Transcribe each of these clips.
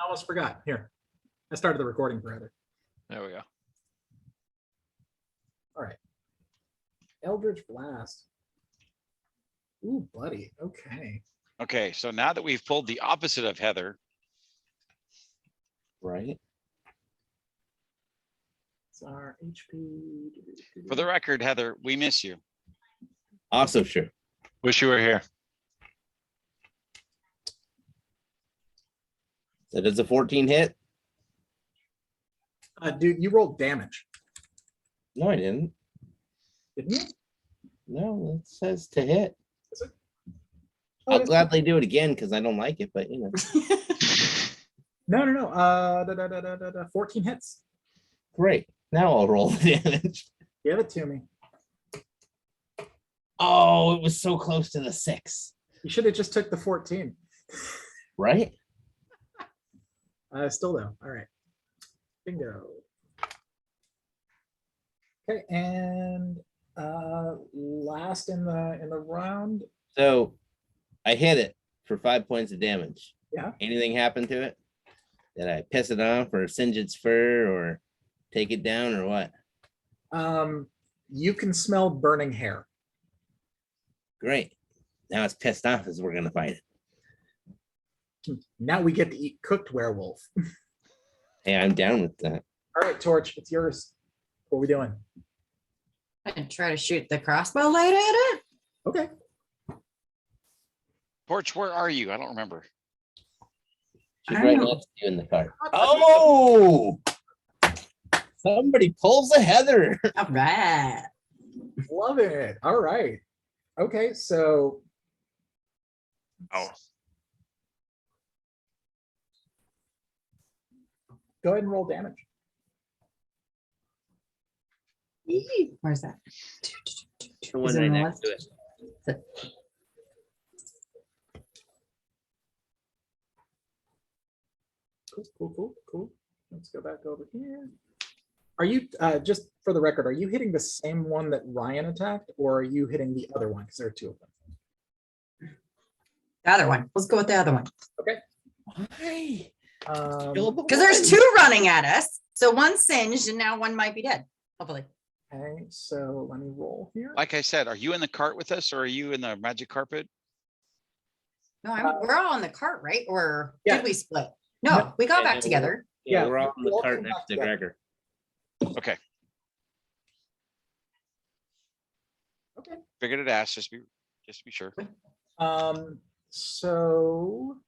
I almost forgot. Here, I started the recording for Heather. There we go. All right. Eldritch Blast. Ooh, buddy. Okay. Okay, so now that we've pulled the opposite of Heather, Right? It's our HP. for the record, Heather, we miss you. Also true. Wish you were here. So does a 14 hit? Dude, you rolled damage, No, I didn't. didn't you? No, it says to hit. Oh, I'll it is- gladly do it again because I don't like it, but you know. No. 14 hits. Great. Now I'll roll the damage. Give it to me. Oh, it was so close to the 6. You should have just took the 14. Right? Still though. All right. Bingo. Okay, and last in the round. So I hit it for 5 points of damage. Yeah. Anything happen to it? Did I piss it off or singe its fur or take it down or what? You can smell burning hair. Great. Now it's pissed off as we're gonna fight it. Now we get to eat cooked werewolf. Hey, I'm down with that. All right, Torch, it's yours. What are we doing? And try to shoot the crossbow light at it. Okay. Porch, where are you? I don't remember. She's I right know. next to you in the car. Oh, somebody pulls a Heather. All right. Love it. All right. Okay, so Oh, go ahead and roll damage. Where's that? The one Is it right on the next to it. Cool. Let's go back over here. Are you, just for the record, are you hitting the same one that Ryan attacked, or are you hitting the other one? Because there are two of them. The other one. Let's go with the other one. Why? Um, Because there's two running at us. So one singed and now one might be dead. Hopefully. Okay, so let me roll here. like I said, are you in the cart with us or are you in the magic carpet? No, we're all in the cart, right? Or Yeah. did we split? No, we got Yeah, back together. Yeah, Yeah, we're all in the we'll all cart come next back to together. Gregor. Okay, Okay. figured it asked, just to be sure. So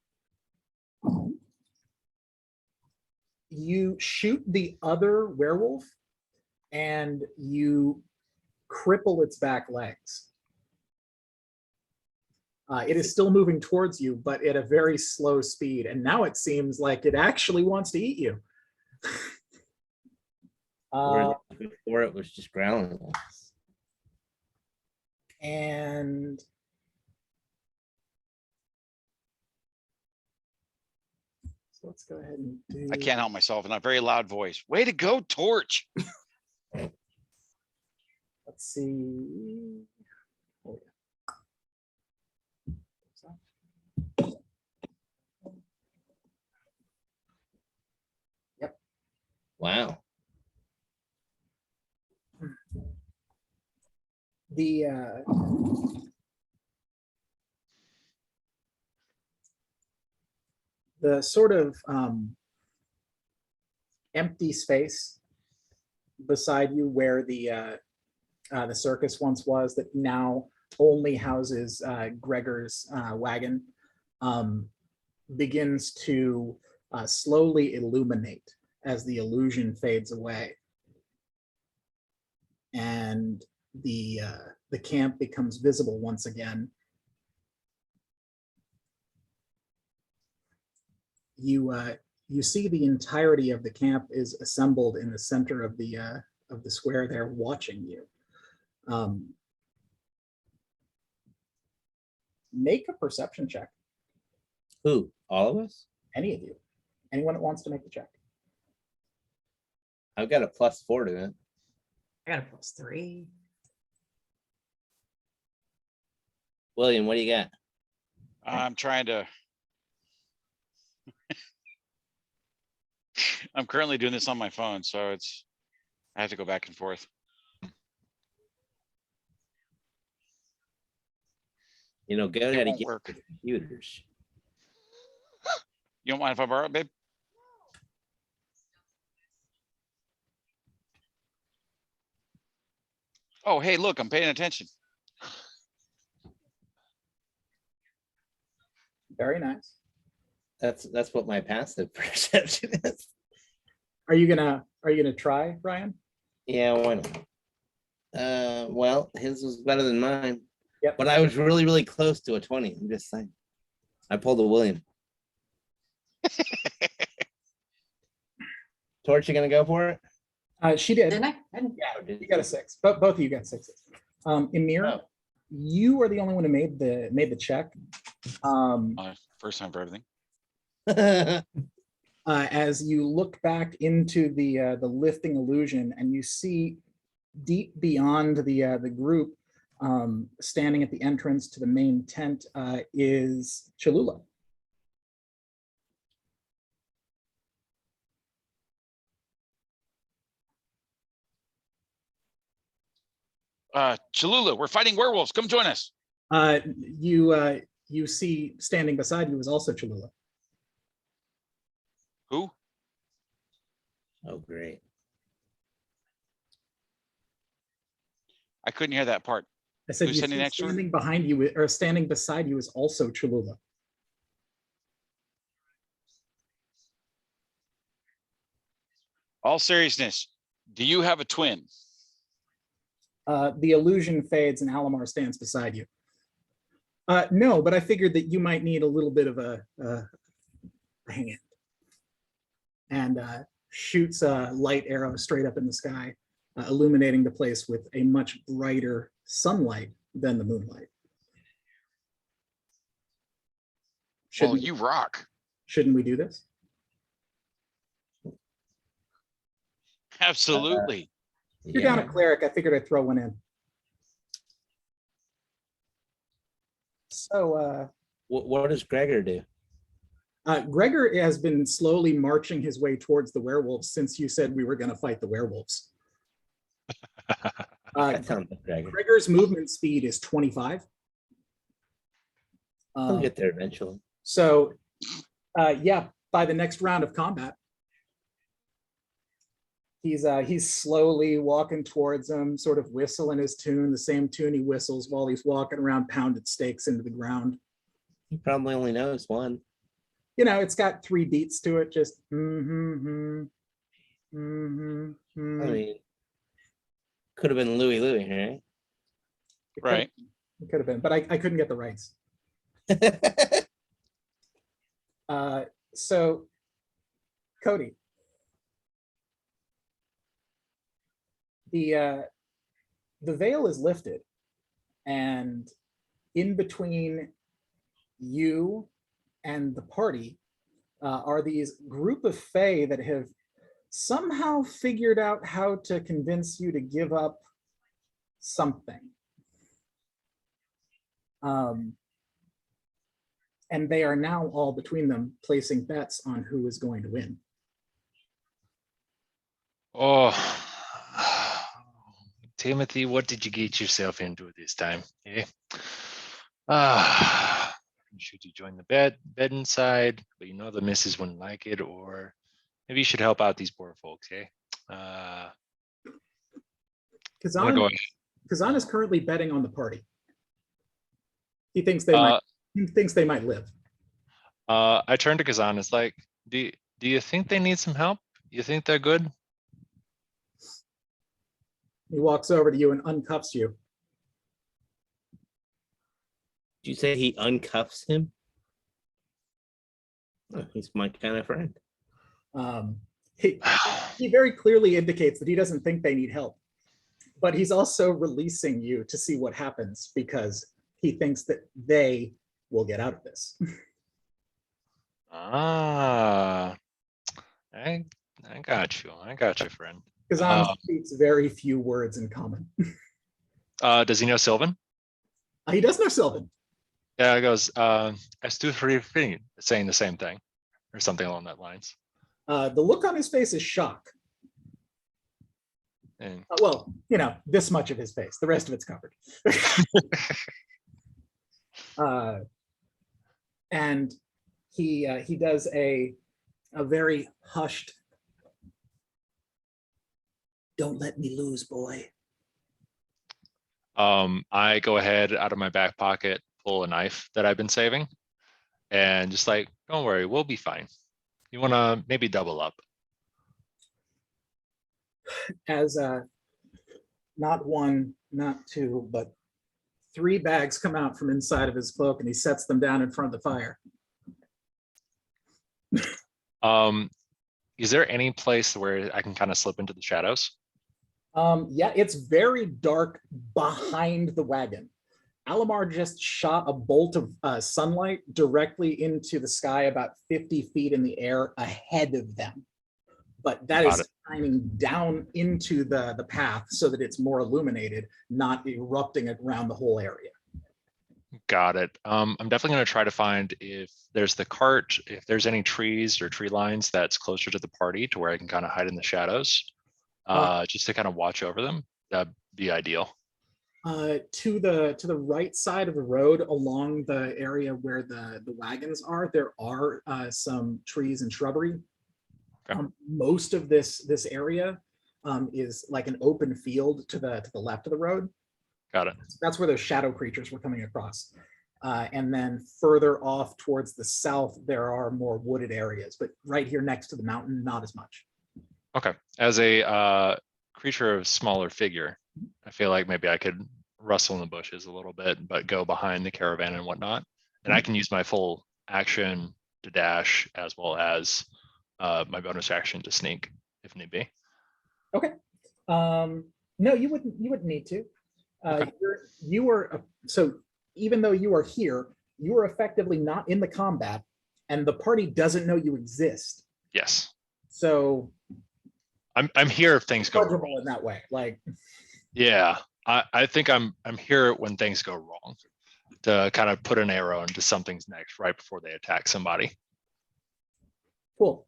you shoot the other werewolf and you cripple its back legs. It is still moving towards you, but at a very slow speed. And now it seems like it actually wants to eat you. Whereas before it was just growling at us. And so let's go ahead and do. I can't help myself in a very loud voice. Way to go, Torch. Let's see. Oh, yeah. Wow. The sort of empty space beside you where the circus once was, that now only houses Gregor's wagon, begins to slowly illuminate as the illusion fades away, and the camp becomes visible once again. You see the entirety of the camp is assembled in the center of the square there, watching you. Make a perception check. Who? All of us? Any of you, anyone that wants to make the check. I've got a +4 to it. I got a +3. William, what do you got? I'm trying to. I'm currently doing this on my phone, so I have to go back and forth. You know, go It ahead and won't get work. computers. You don't mind if I borrow it, babe? Oh, hey, look, I'm paying attention. Very nice. That's what my passive perception is. Are you gonna try, Ryan? Yeah, why not? Well, his was better than mine. Yep. But I was really, really close to a 20. I'm just saying. I pulled a William. Torch, you gonna go for it? She did. Didn't I? I didn't- Yeah, you got a 6. But both of you got 6s. Emir, Oh. you are the only one who made the check. First time for everything. As you look back into the lifting illusion, and you see deep beyond the group, standing at the entrance to the main tent, is Cholula. Cholula, we're fighting werewolves. Come join us. You see standing beside you is also Cholula. Who? Oh, great. I couldn't hear that part. I said Who's you standing see next to her? standing behind you or standing beside you is also Cholula. All seriousness, do you have a twin? The illusion fades and Alamar stands beside you. No, but I figured that you might need a little bit of a hand. And shoots a light arrow straight up in the sky, illuminating the place with a much brighter sunlight than the moonlight. Well, you rock. Shouldn't we do this? Absolutely. You're down a cleric. I figured I'd throw one in. So What does Gregor do? Gregor has been slowly marching his way towards the werewolves since you said we were going to fight the werewolves. That sounds like Gregor. Gregor's movement speed is 25. He'll get there eventually. So yeah, by the next round of combat, he's slowly walking towards them, sort of whistling his tune, the same tune he whistles while he's walking around, pounded stakes into the ground. He probably only knows one. You know, it's got 3 beats to it, just I mean, could have been Louie, right? Right. It could have been, but I couldn't get the rights. So Cody, the veil is lifted, and in between you and the party are these group of fae that have somehow figured out how to convince you to give up something. And they are now all between them placing bets on who is going to win. Oh, Timothy, what did you get yourself into this time? Eh? Should you join the bed inside, but you know the missus wouldn't like it, or maybe you should help out these poor folks, eh? Kazan is currently betting on the party. He thinks they might live. I turn to Kazan. It's like, do you think they need some help? You think they're good? He walks over to you and uncuffs you. Did you say he uncuffs him? Oh, he's my kind of friend. He very clearly indicates that he doesn't think they need help, but he's also releasing you to see what happens because he thinks that they will get out of this. I got you. I got you, friend. Kazan speaks very few words in common. Does he know Sylvan? He does know Sylvan. Yeah, it goes, S2 3 saying the same thing or something along that lines. The look on his face is shock. And Well, this much of his face, the rest of it's covered. And he does a very hushed, "Don't let me lose, boy." I go ahead out of my back pocket, pull a knife that I've been saving. And just like, don't worry, we'll be fine. You wanna maybe double up. As not one, not two, but 3 bags come out from inside of his cloak, and he sets them down in front of the fire. Is there any place where I can kind of slip into the shadows? Yeah, it's very dark behind the wagon. Alamar just shot a bolt of sunlight directly into the sky about 50 feet in the air ahead of them. But that Got is shining down into the path so that it's more illuminated, not erupting around the whole area. Got it. I'm definitely gonna try to find if there's the cart, if there's any trees or tree lines that's closer to the party to where I can kind of hide in the shadows. Just to kind of watch over them. That'd be ideal. To the right side of the road, along the area where the wagons are, there are some trees and shrubbery. Okay. Most of this area is like an open field to the left of the road. Got it. That's where those shadow creatures were coming across. And then further off towards the south, there are more wooded areas, but right here next to the mountain, not as much. Okay. As a creature of smaller figure, I feel like maybe I could rustle in the bushes a little bit, but go behind the caravan and whatnot. And I can use my full action to dash as well as my bonus action to sneak if need be. Okay. No, you wouldn't need to. Okay. You were so even though you are here, you are effectively not in the combat, and the party doesn't know you exist. Yes. So I'm here if things go wrong. pleasurable in that way. Like, Yeah. I think I'm here when things go wrong to kind of put an arrow into something's next right before they attack somebody. cool.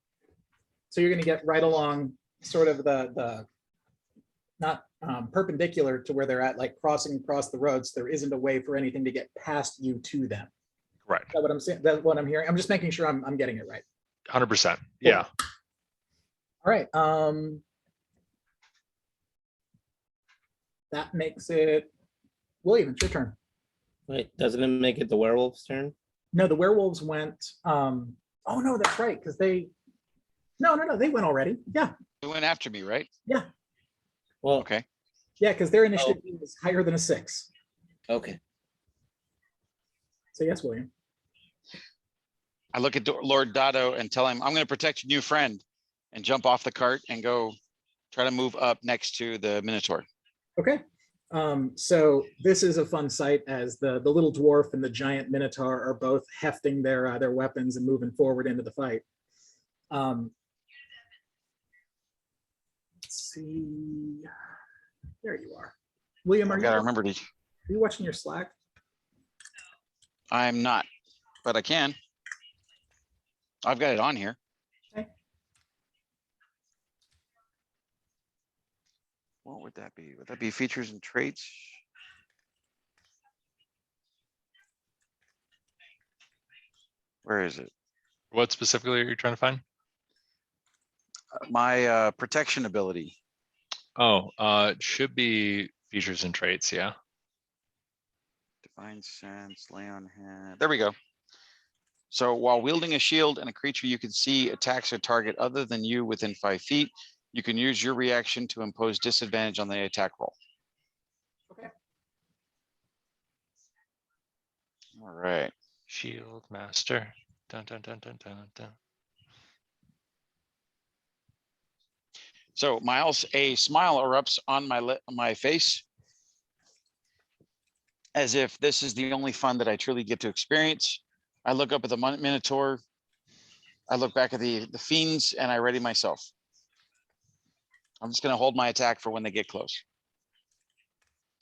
So you're going to get right along sort of the not perpendicular to where they're at, like crossing across the roads. There isn't a way for anything to get past you to them. Right. Is that what I'm saying? That's what I'm hearing. I'm just making sure I'm getting it right. 100%. Yeah. All right. That makes it William, it's your turn. Wait, doesn't it make it the werewolf's turn? No, the werewolves went. Oh no, that's right, because they. No, they went already. Yeah, You went after me, right? Well, Okay. yeah, because their initiative is higher than a 6. okay. So yes, William. I look at Lord Dado and tell him, I'm going to protect your new friend, and jump off the cart and go try to move up next to the Minotaur. Okay. So this is a fun sight as the little dwarf and the giant minotaur are both hefting their weapons and moving forward into the fight. Let's see. There you are. William, I've got to remember to, are you watching your Slack? I'm not, but I can. I've got it on here. Okay. What would that be? Would that be features and traits? Where is it? What specifically are you trying to find? My protection ability. Oh, it should be features and traits. Yeah. Divine sense, lay on hand. There we go. So while wielding a shield and a creature you can see attacks a target other than you within 5 feet, you can use your reaction to impose disadvantage on the attack roll. Okay. All right. Shield master. Dun, dun, dun, dun, dun, dun. So Miles, a smile erupts on my face, as if this is the only fun that I truly get to experience. I look up at the Minotaur. I look back at the fiends, and I ready myself. I'm just going to hold my attack for when they get close,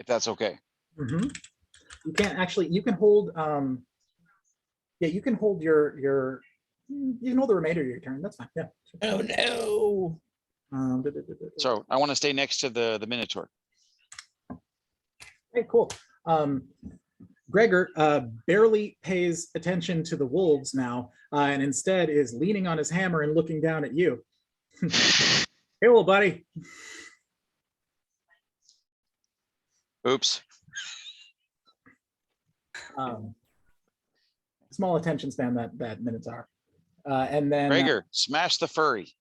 if that's okay. Mm-hmm. You can't actually. You can hold. Yeah, you can hold your. You can hold the remainder of your turn. That's fine. Yeah, Oh, no. So I want to stay next to the Minotaur. Okay, cool. Gregor barely pays attention to the wolves now, and instead is leaning on his hammer and looking down at you. Hey, little buddy. Oops. Small attention span that Minotaur. And then Gregor, smash the furry.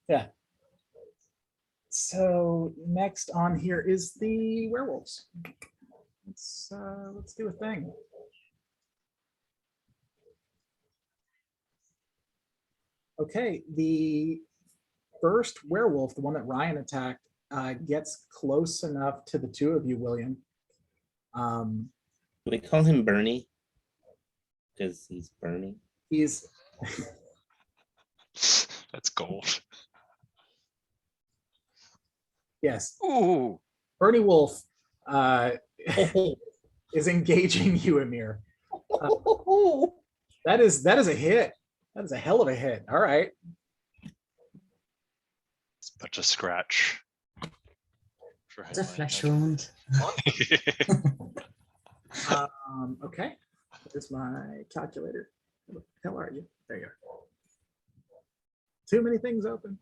Yeah. So next on here is the werewolves. Let's do a thing. Okay, the first werewolf, the one that Ryan attacked, gets close enough to the two of you, William. We call him Bernie because he's Bernie. He's That's gold. yes, Ooh. Bernie Wolf is engaging you, Amir. That is a hit. That is a hell of a hit. All right. It's but a scratch. For It's a headline, flesh that's- wound. Okay. There's my calculator. Where the hell are you? There you are. Too many things open.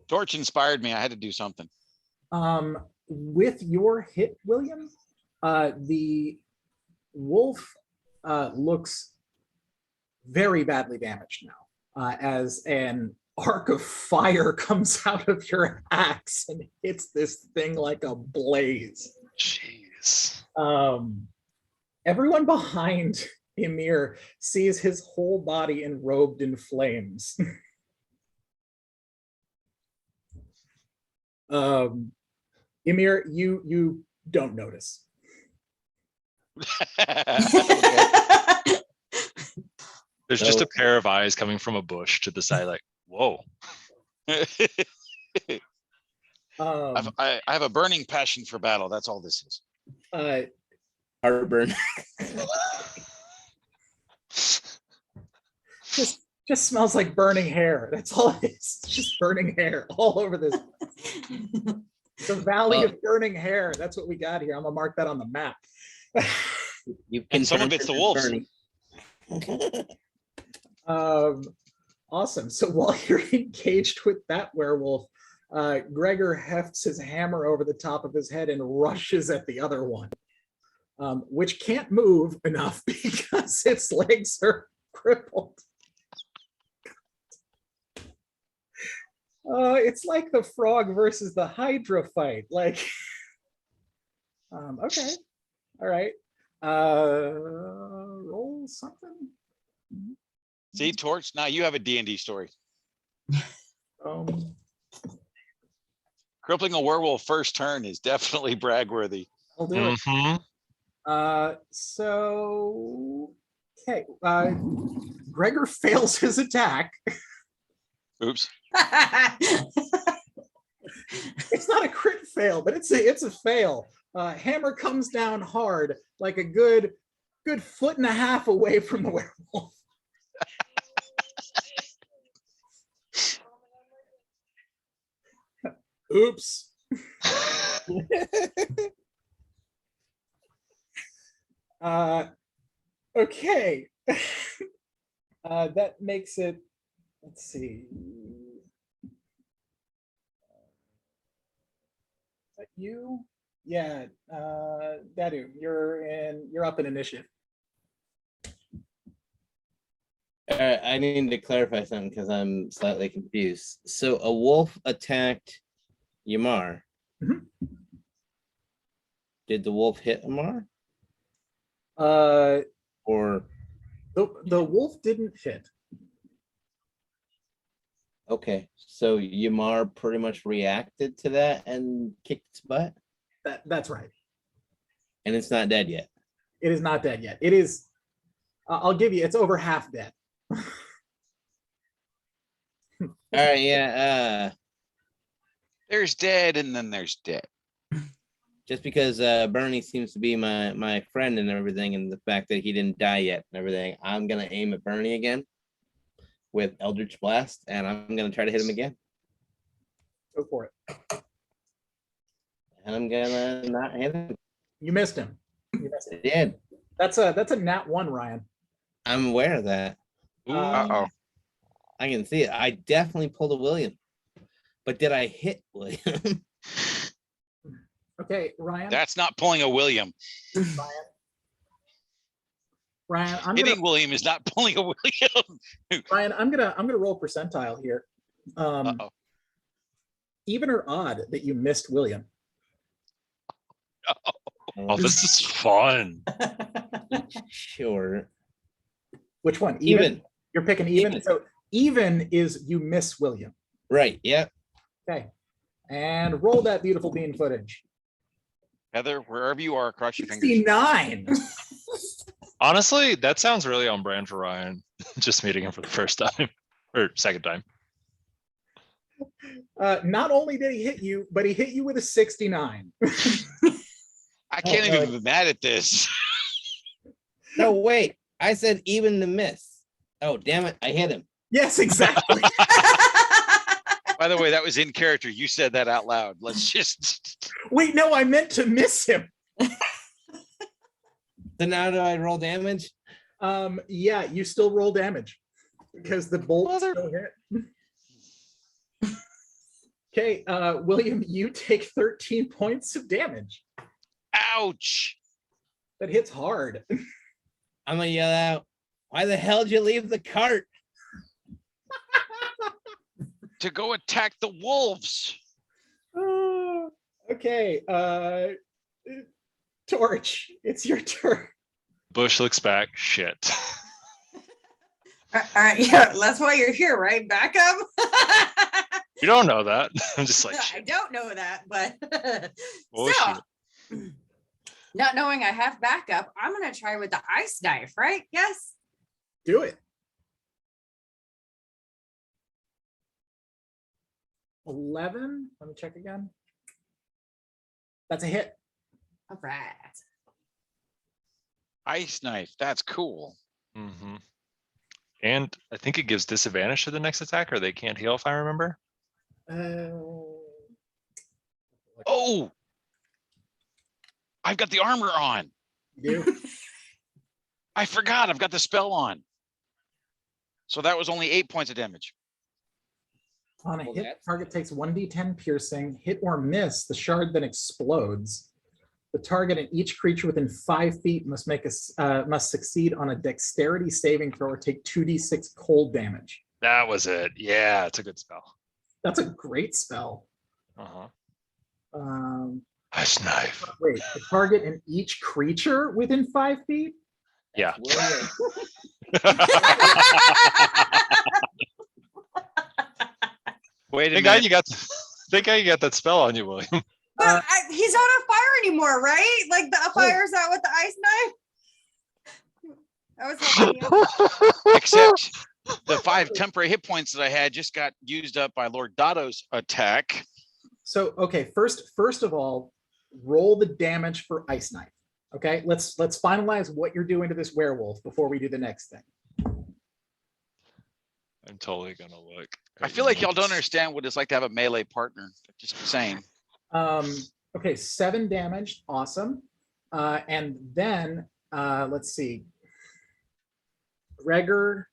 Torch inspired me. I had to do something. With your hit, William, the wolf looks very badly damaged now, as an arc of fire comes out of your axe and hits this thing like a blaze. Jeez. Everyone behind Emir sees his whole body enrobed in flames. Emir, you don't notice. There's just So- a pair of eyes coming from a bush to the side, like, whoa. I have a burning passion for battle. That's all this is. Heartburn. just smells like burning hair. That's all it is. It's just burning hair all over this. The valley of burning hair. That's what we got here. I'm gonna mark that on the map. You And some of confirmed it's the it, wolves. Bernie. Awesome. So while you're engaged with that werewolf, Gregor hefts his hammer over the top of his head and rushes at the other one, which can't move enough because its legs are crippled. It's like the frog versus the Hydra fight. Like, okay, all right. Roll something. See, Torch, now you have a D&D story. Crippling a werewolf first turn is definitely bragworthy. I'll do it. Mhm. So, okay. Gregor fails his attack. Oops. It's not a crit fail, but it's a fail. Hammer comes down hard, like a good foot and a half away from the werewolf. Oops. Okay. That makes it, let's see. Is that you? Yeah, Dadu, you're up in initiative. I need to clarify something because I'm slightly confused. So a wolf attacked Yamar. Mhm. Did the wolf hit Yamar? Uh, Or the wolf didn't hit. okay, so Yamar pretty much reacted to that and kicked its butt, That's right. and it's not dead yet. It is not dead yet. It is. I'll give you. It's over half dead. All right, yeah. There's dead and then there's dead. just because Bernie seems to be my friend and everything, and the fact that he didn't die yet and everything, I'm gonna aim at Bernie again with Eldritch Blast, and I'm gonna try to hit him again, Go for it. and I'm gonna not hit him. You missed him. You missed I him. did. That's a nat 1, Ryan. I'm aware of that. Ooh, Uh-oh. I can see it. I definitely pulled a William, but did I hit William? Okay, Ryan. That's not pulling a William. Ryan, I'm Hitting gonna William is not pulling a William. Ryan, I'm gonna roll percentile here. Uh-oh. Even or odd that you missed William. oh, this is fun. Sure. Which one? Even. You're picking even. Even. So even is you miss William. Right. Yep. Okay. And roll that beautiful bean footage. Heather, wherever you are, cross your fingers. 69. Honestly, that sounds really on brand for Ryan. Just meeting him for the first time or second time. Not only did he hit you, but he hit you with a 69. I can't no. even be mad at this. No, wait. I said even to miss. Oh, damn it. I hit him. Yes, exactly. By the way, that was in character. You said that out loud. Let's just. Wait, no, I meant to miss him. So now do I roll damage? Yeah, you still roll damage because the bolt Mother- still hit. Okay, William, you take 13 points of damage. Ouch. That hits hard. I'm gonna yell out, why the hell did you leave the cart? To go attack the wolves. Okay, Torch, it's your turn. Bush looks back. Shit. All right, yeah, that's why you're here, right? Back up. You don't know that. I'm just like, I shit. don't know that, but Oh, so not knowing I have backup, I'm gonna try with the ice knife, right? Yes. Do it. 11. Let me check again. That's a hit. All right. Ice knife. That's cool. Mm-hmm. And I think it gives disadvantage to the next attack, or they can't heal if I remember. Oh, I've got the armor on. You do? I forgot. I've got the spell on. So that was only 8 points of damage. On a Well, hit, that's- target takes 1d10 piercing. Hit or miss, the shard then explodes. The target and each creature within 5 feet must must succeed on a dexterity saving throw or take 2d6 cold damage. That was it. Yeah, it's a good spell. That's a great spell. Uh-huh. Wait, Ice knife. the target and each creature within 5 feet? Yeah. William. Wait a Thank God minute. you got. Thank God you got that spell on you, William. But he's not on fire anymore, right? Like the fire's out with the ice knife. I was hoping Except the 5 temporary hit points that I had just got used up by Lord Dotto's attack. So, okay, first of all, roll the damage for Ice Knife. Okay, let's finalize what you're doing to this werewolf before we do the next thing. I'm totally gonna look. I feel like y'all don't understand what it's like to have a melee partner. Just saying. Okay, 7 damage, awesome. And then let's see. Gregor,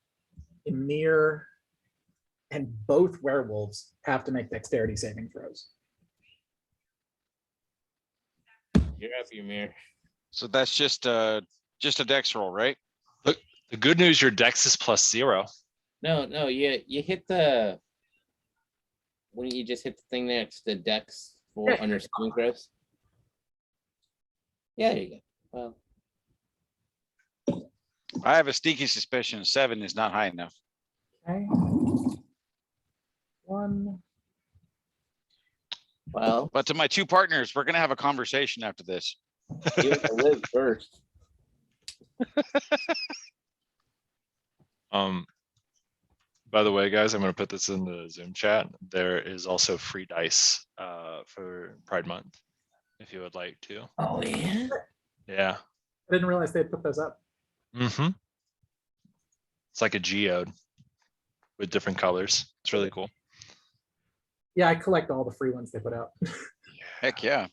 Emir, and both werewolves have to make dexterity saving throws. You're up, Ymir. So that's just a dex roll, right? The good news, your dex is +0. No, you hit the. When you just hit the thing next to dex for Yeah. under saving throws. Yeah, there you go. Well, I have a sneaky suspicion 7 is not high enough. Okay. 1. well, But to my 2 partners, we're gonna have a conversation after this. you have to live first. By the way, guys, I'm gonna put this in the Zoom chat. There is also free dice for Pride Month. if you would like to. Oh, yeah. Yeah. I didn't realize they put those up. Mm-hmm. It's like a geode with different colors. It's really cool. Yeah, I collect all the free ones they put out. Heck yeah.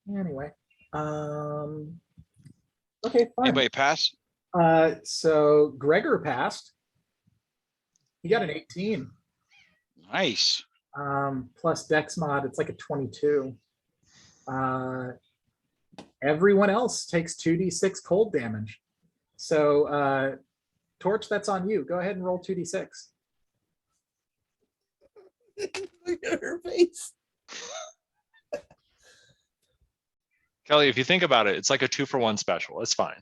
Anyway, okay, fine. Anybody pass? So Gregor passed. He got an 18. Nice. Plus Dex mod, it's like a 22. Everyone else takes 2d6 cold damage. So Torch, that's on you. Go ahead and roll 2d6. Look at her face. Kelly, if you think about it, it's like a 2-for-1 special. It's fine.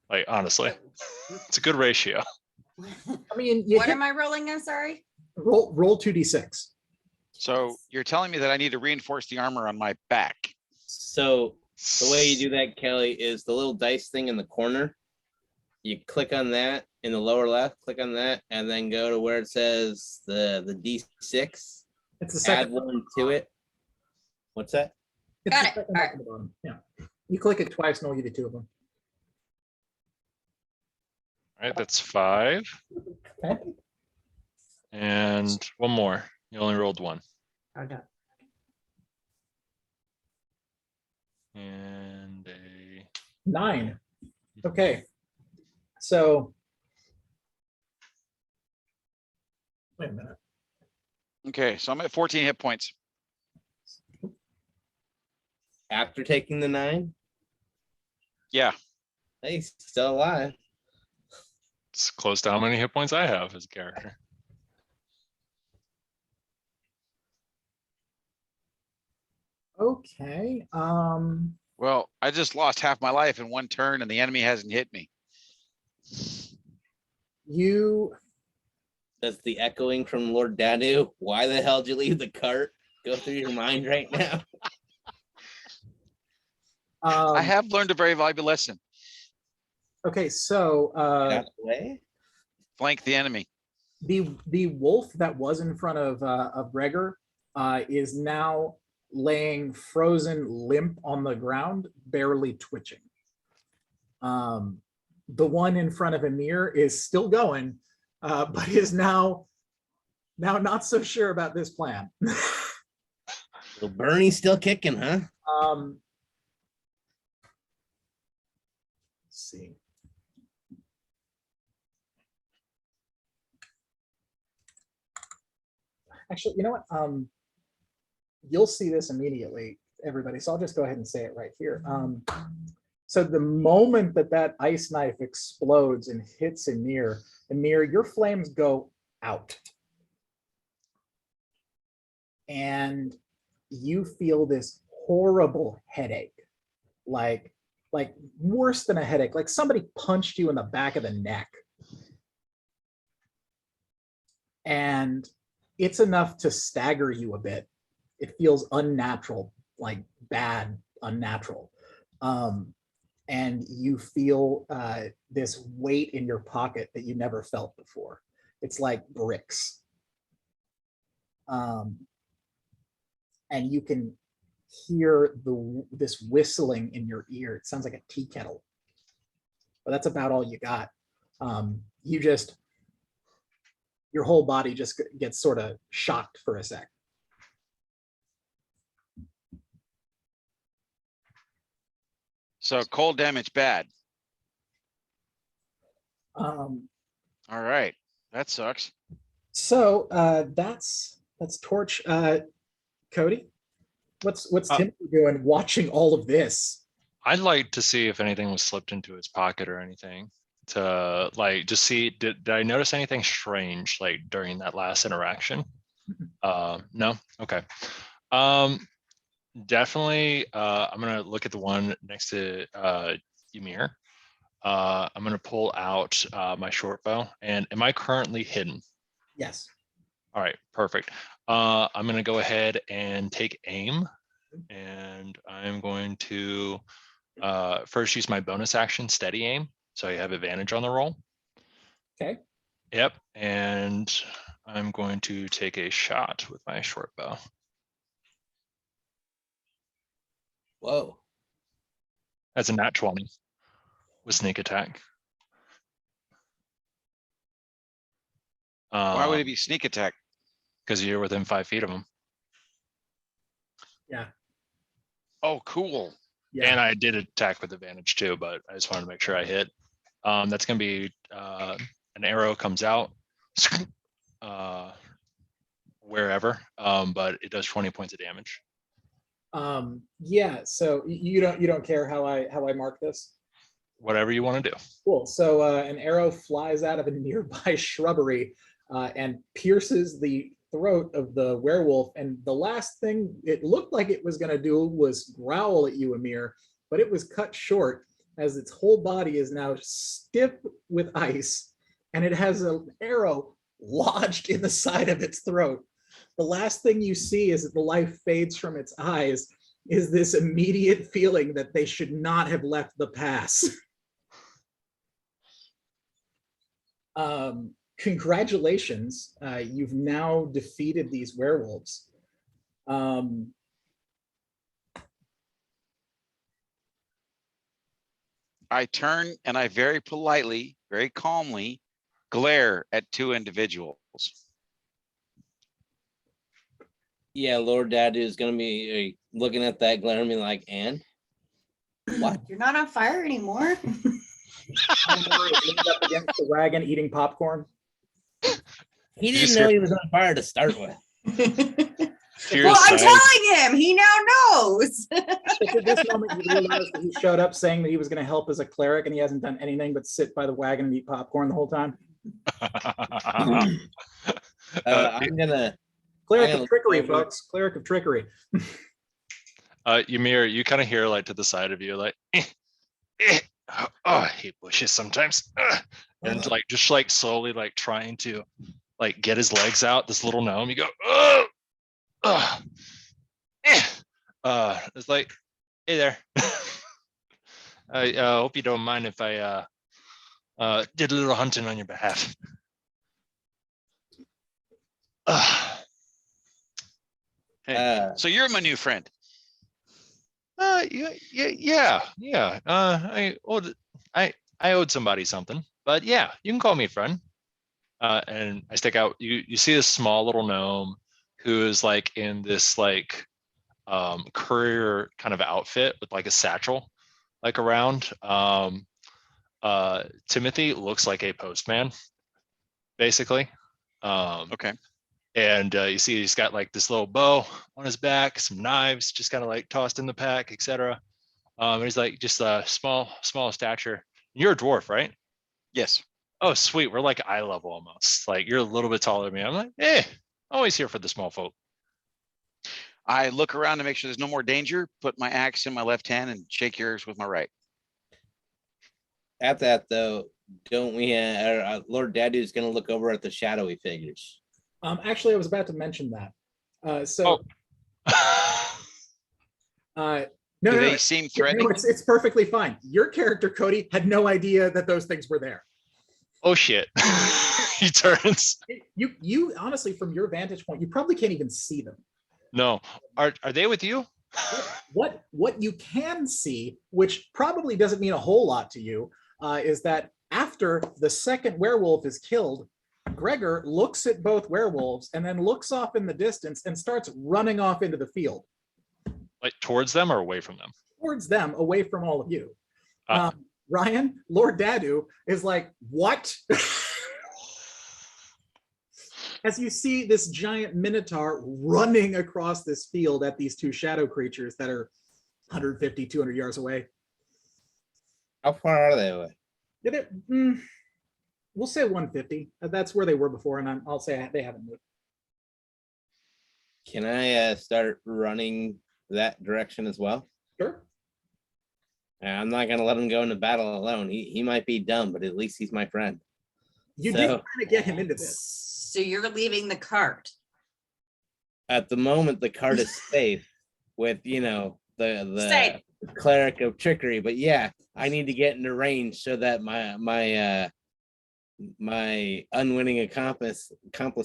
Like, honestly, it's a good ratio. I mean, you What hit, am I rolling? I'm sorry. roll 2d6. So you're telling me that I need to reinforce the armor on my back. So the way you do that, Kelly, is the little dice thing in the corner. You click on that in the lower left, click on that, and then go to where it says the D6. It's the Add second. one to it. What's that? It's Got the it. second All up at the bottom. Yeah. You click it twice and it'll give you 2 of them. All right, that's 5. Okay. And one more. You only rolled 1. Okay. And a 9. Okay. So wait a minute. Okay, so I'm at 14 hit points. After taking the 9, Yeah. hey, he's still alive. It's close to how many hit points I have as a character. Okay. Well, I just lost half my life in one turn and the enemy hasn't hit me. You Does the echoing from Lord Danu, why the hell did you leave the cart, go through your mind right now? I have learned a very valuable lesson. okay, so Get out the way? Flank the enemy. the wolf that was in front of Gregor is now laying frozen limp on the ground, barely twitching. The one in front of Emir is still going, but is now not so sure about this plan. Well, Bernie's still kicking, huh? Let's see. Actually, you know what? You'll see this immediately, everybody. So I'll just go ahead and say it right here. So the moment that ice knife explodes and hits Emir, your flames go out. And you feel this horrible headache, like worse than a headache, like somebody punched you in the back of the neck. And it's enough to stagger you a bit. It feels unnatural, like bad, unnatural. And you feel this weight in your pocket that you never felt before. It's like bricks. And you can hear this whistling in your ear. It sounds like a tea kettle. But that's about all you got. Your whole body just gets sort of shocked for a sec. So cold damage bad. Um, All right. That sucks. so that's Torch. Cody, what's Tim doing watching all of this? I'd like to see if anything was slipped into his pocket or anything to like just see, did I notice anything strange like during that last interaction? No? Okay. Definitely, I'm gonna look at the one next to Ymir. I'm gonna pull out my short bow. And am I currently hidden? Yes. All right, perfect. I'm gonna go ahead and take aim, and I'm going to first use my bonus action, steady aim, so I have advantage on the roll. Okay. Yep, and I'm going to take a shot with my short bow. Whoa. That's a nat 20 with sneak attack. Why would it be sneak attack? Because you're within 5 feet of him. Oh, cool. Yeah. And I did attack with advantage too, but I just wanted to make sure I hit. That's gonna be an arrow comes out wherever, but it does 20 points of damage. Yeah. So you don't care how I mark this? Whatever you want to do. Cool. So an arrow flies out of a nearby shrubbery and pierces the throat of the werewolf. And the last thing it looked like it was going to do was growl at you, Amir, but it was cut short as its whole body is now stiff with ice and it has an arrow lodged in the side of its throat. The last thing you see as the life fades from its eyes is this immediate feeling that they should not have left the pass. Congratulations, you've now defeated these werewolves. I turn and I very politely, very calmly glare at 2 individuals. Yeah, Lord Dad is gonna be looking at that, glaring me like, and what? You're not on fire anymore. Omar is leaned up against the wagon eating popcorn. He just didn't know he was on fire to start with. Here's Well, I'm side- telling him, he now knows. It's at this moment you realize that he showed up saying that he was going to help as a cleric and he hasn't done anything but sit by the wagon and eat popcorn the whole time. I'm gonna. Cleric I of am- trickery, folks. Cleric of trickery. Ymir, you kind of hear like to the side of you, like, oh, I hate bushes sometimes. And like just like slowly like trying to like get his legs out, this little gnome, you go, it's like, hey there. I hope you don't mind if I did a little hunting on your behalf. Hey, so you're my new friend. Yeah. I owed somebody something, but yeah, you can call me a friend. And I stick out. You see this small little gnome who is like in this like courier kind of outfit with like a satchel like around. Timothy looks like a postman, basically. Okay. And you see he's got like this little bow on his back, some knives just kind of like tossed in the pack, etc. He's like just a small stature. You're a dwarf, right? Yes. Oh, sweet. We're like eye level almost. Like you're a little bit taller than me. I'm like, always here for the small folk. I look around to make sure there's no more danger, put my axe in my left hand and shake yours with my right. At that though, don't we? Lord Dadu is gonna look over at the shadowy figures. Actually, I was about to mention that. No, Do no, they no, seem no, threatening? it's perfectly fine. Your character, Cody, had no idea that those things were there. Oh shit. He turns. You honestly, from your vantage point, you probably can't even see them. No. Are they with you? What you can see, which probably doesn't mean a whole lot to you, is that after the second werewolf is killed, Gregor looks at both werewolves and then looks off in the distance and starts running off into the field Like towards them or away from them? towards them, away from all of you. Uh. Ryan, Lord Dadu is like, what? As you see this giant minotaur running across this field at these 2 shadow creatures that are 150, 200 yards away. How far are they away? We'll say 150. That's where they were before, and I'll say they haven't moved. Can I start running that direction as well? Sure. I'm not gonna let him go into battle alone. He might be dumb, but at least he's my friend. You So- did kind of get him into this. So you're leaving the cart. At the moment, the cart is safe with the Safe. cleric of trickery. But yeah, I need to get into range so that my my unwitting accomplice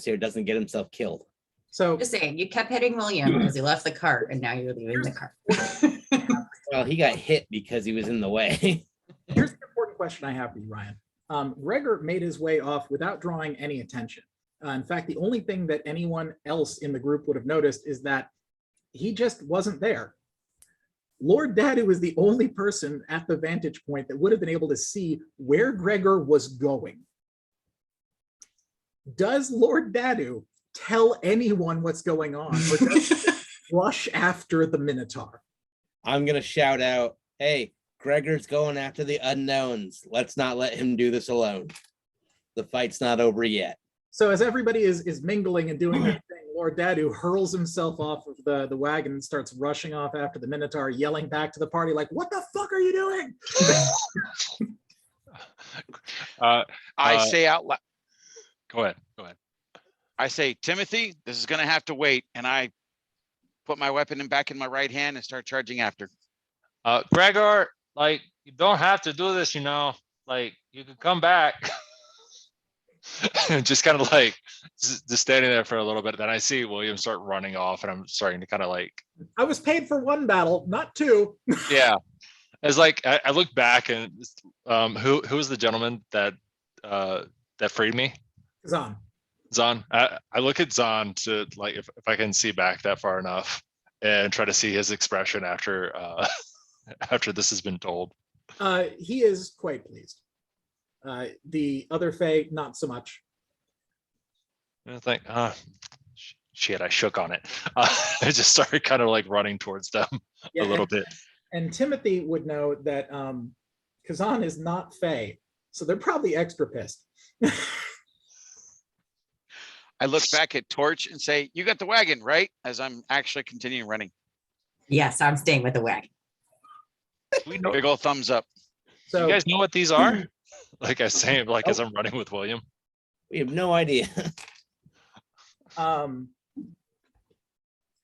here doesn't get himself killed. So Just saying, you kept hitting William because he left the cart and now you're leaving the cart. Well, he got hit because he was in the way. here's the important question I have for you, Ryan. Gregor made his way off without drawing any attention. In fact, the only thing that anyone else in the group would have noticed is that he just wasn't there. Lord Dadu was the only person at the vantage point that would have been able to see where Gregor was going. Does Lord Dadu tell anyone what's going on, or does he rush after the Minotaur? I'm gonna shout out, hey, Gregor's going after the unknowns. Let's not let him do this alone. The fight's not over yet. So as everybody is mingling and doing their thing, Lord Dadu hurls himself off of the wagon and starts rushing off after the Minotaur, yelling back to the party like, "What the fuck are you doing?" I say out loud, Go ahead. Go ahead. I say, Timothy, this is gonna have to wait. And I put my weapon back in my right hand and start charging after. Gregor, like, you don't have to do this, like, you could come back. Just kind of like just standing there for a little bit. Then I see William start running off, and I'm starting to kind of like, I was paid for one battle, not two. yeah. It's like I look back and who was the gentleman that freed me? Zahn. Zahn. I look at Zahn to like if I can see back that far enough and try to see his expression after after this has been told. He is quite pleased. The other Fae, not so much. And I think, shit, I shook on it. I just started kind of like running towards them Yeah, a little bit. And Timothy would know that Kazan is not Fae, so they're probably extra pissed. I look back at Torch and say, you got the wagon, right? As I'm actually continuing running. Yes, I'm staying with the wagon. We know, Big old thumbs up. So you guys know what these are? Like I say, like as I'm running with William. We have no idea.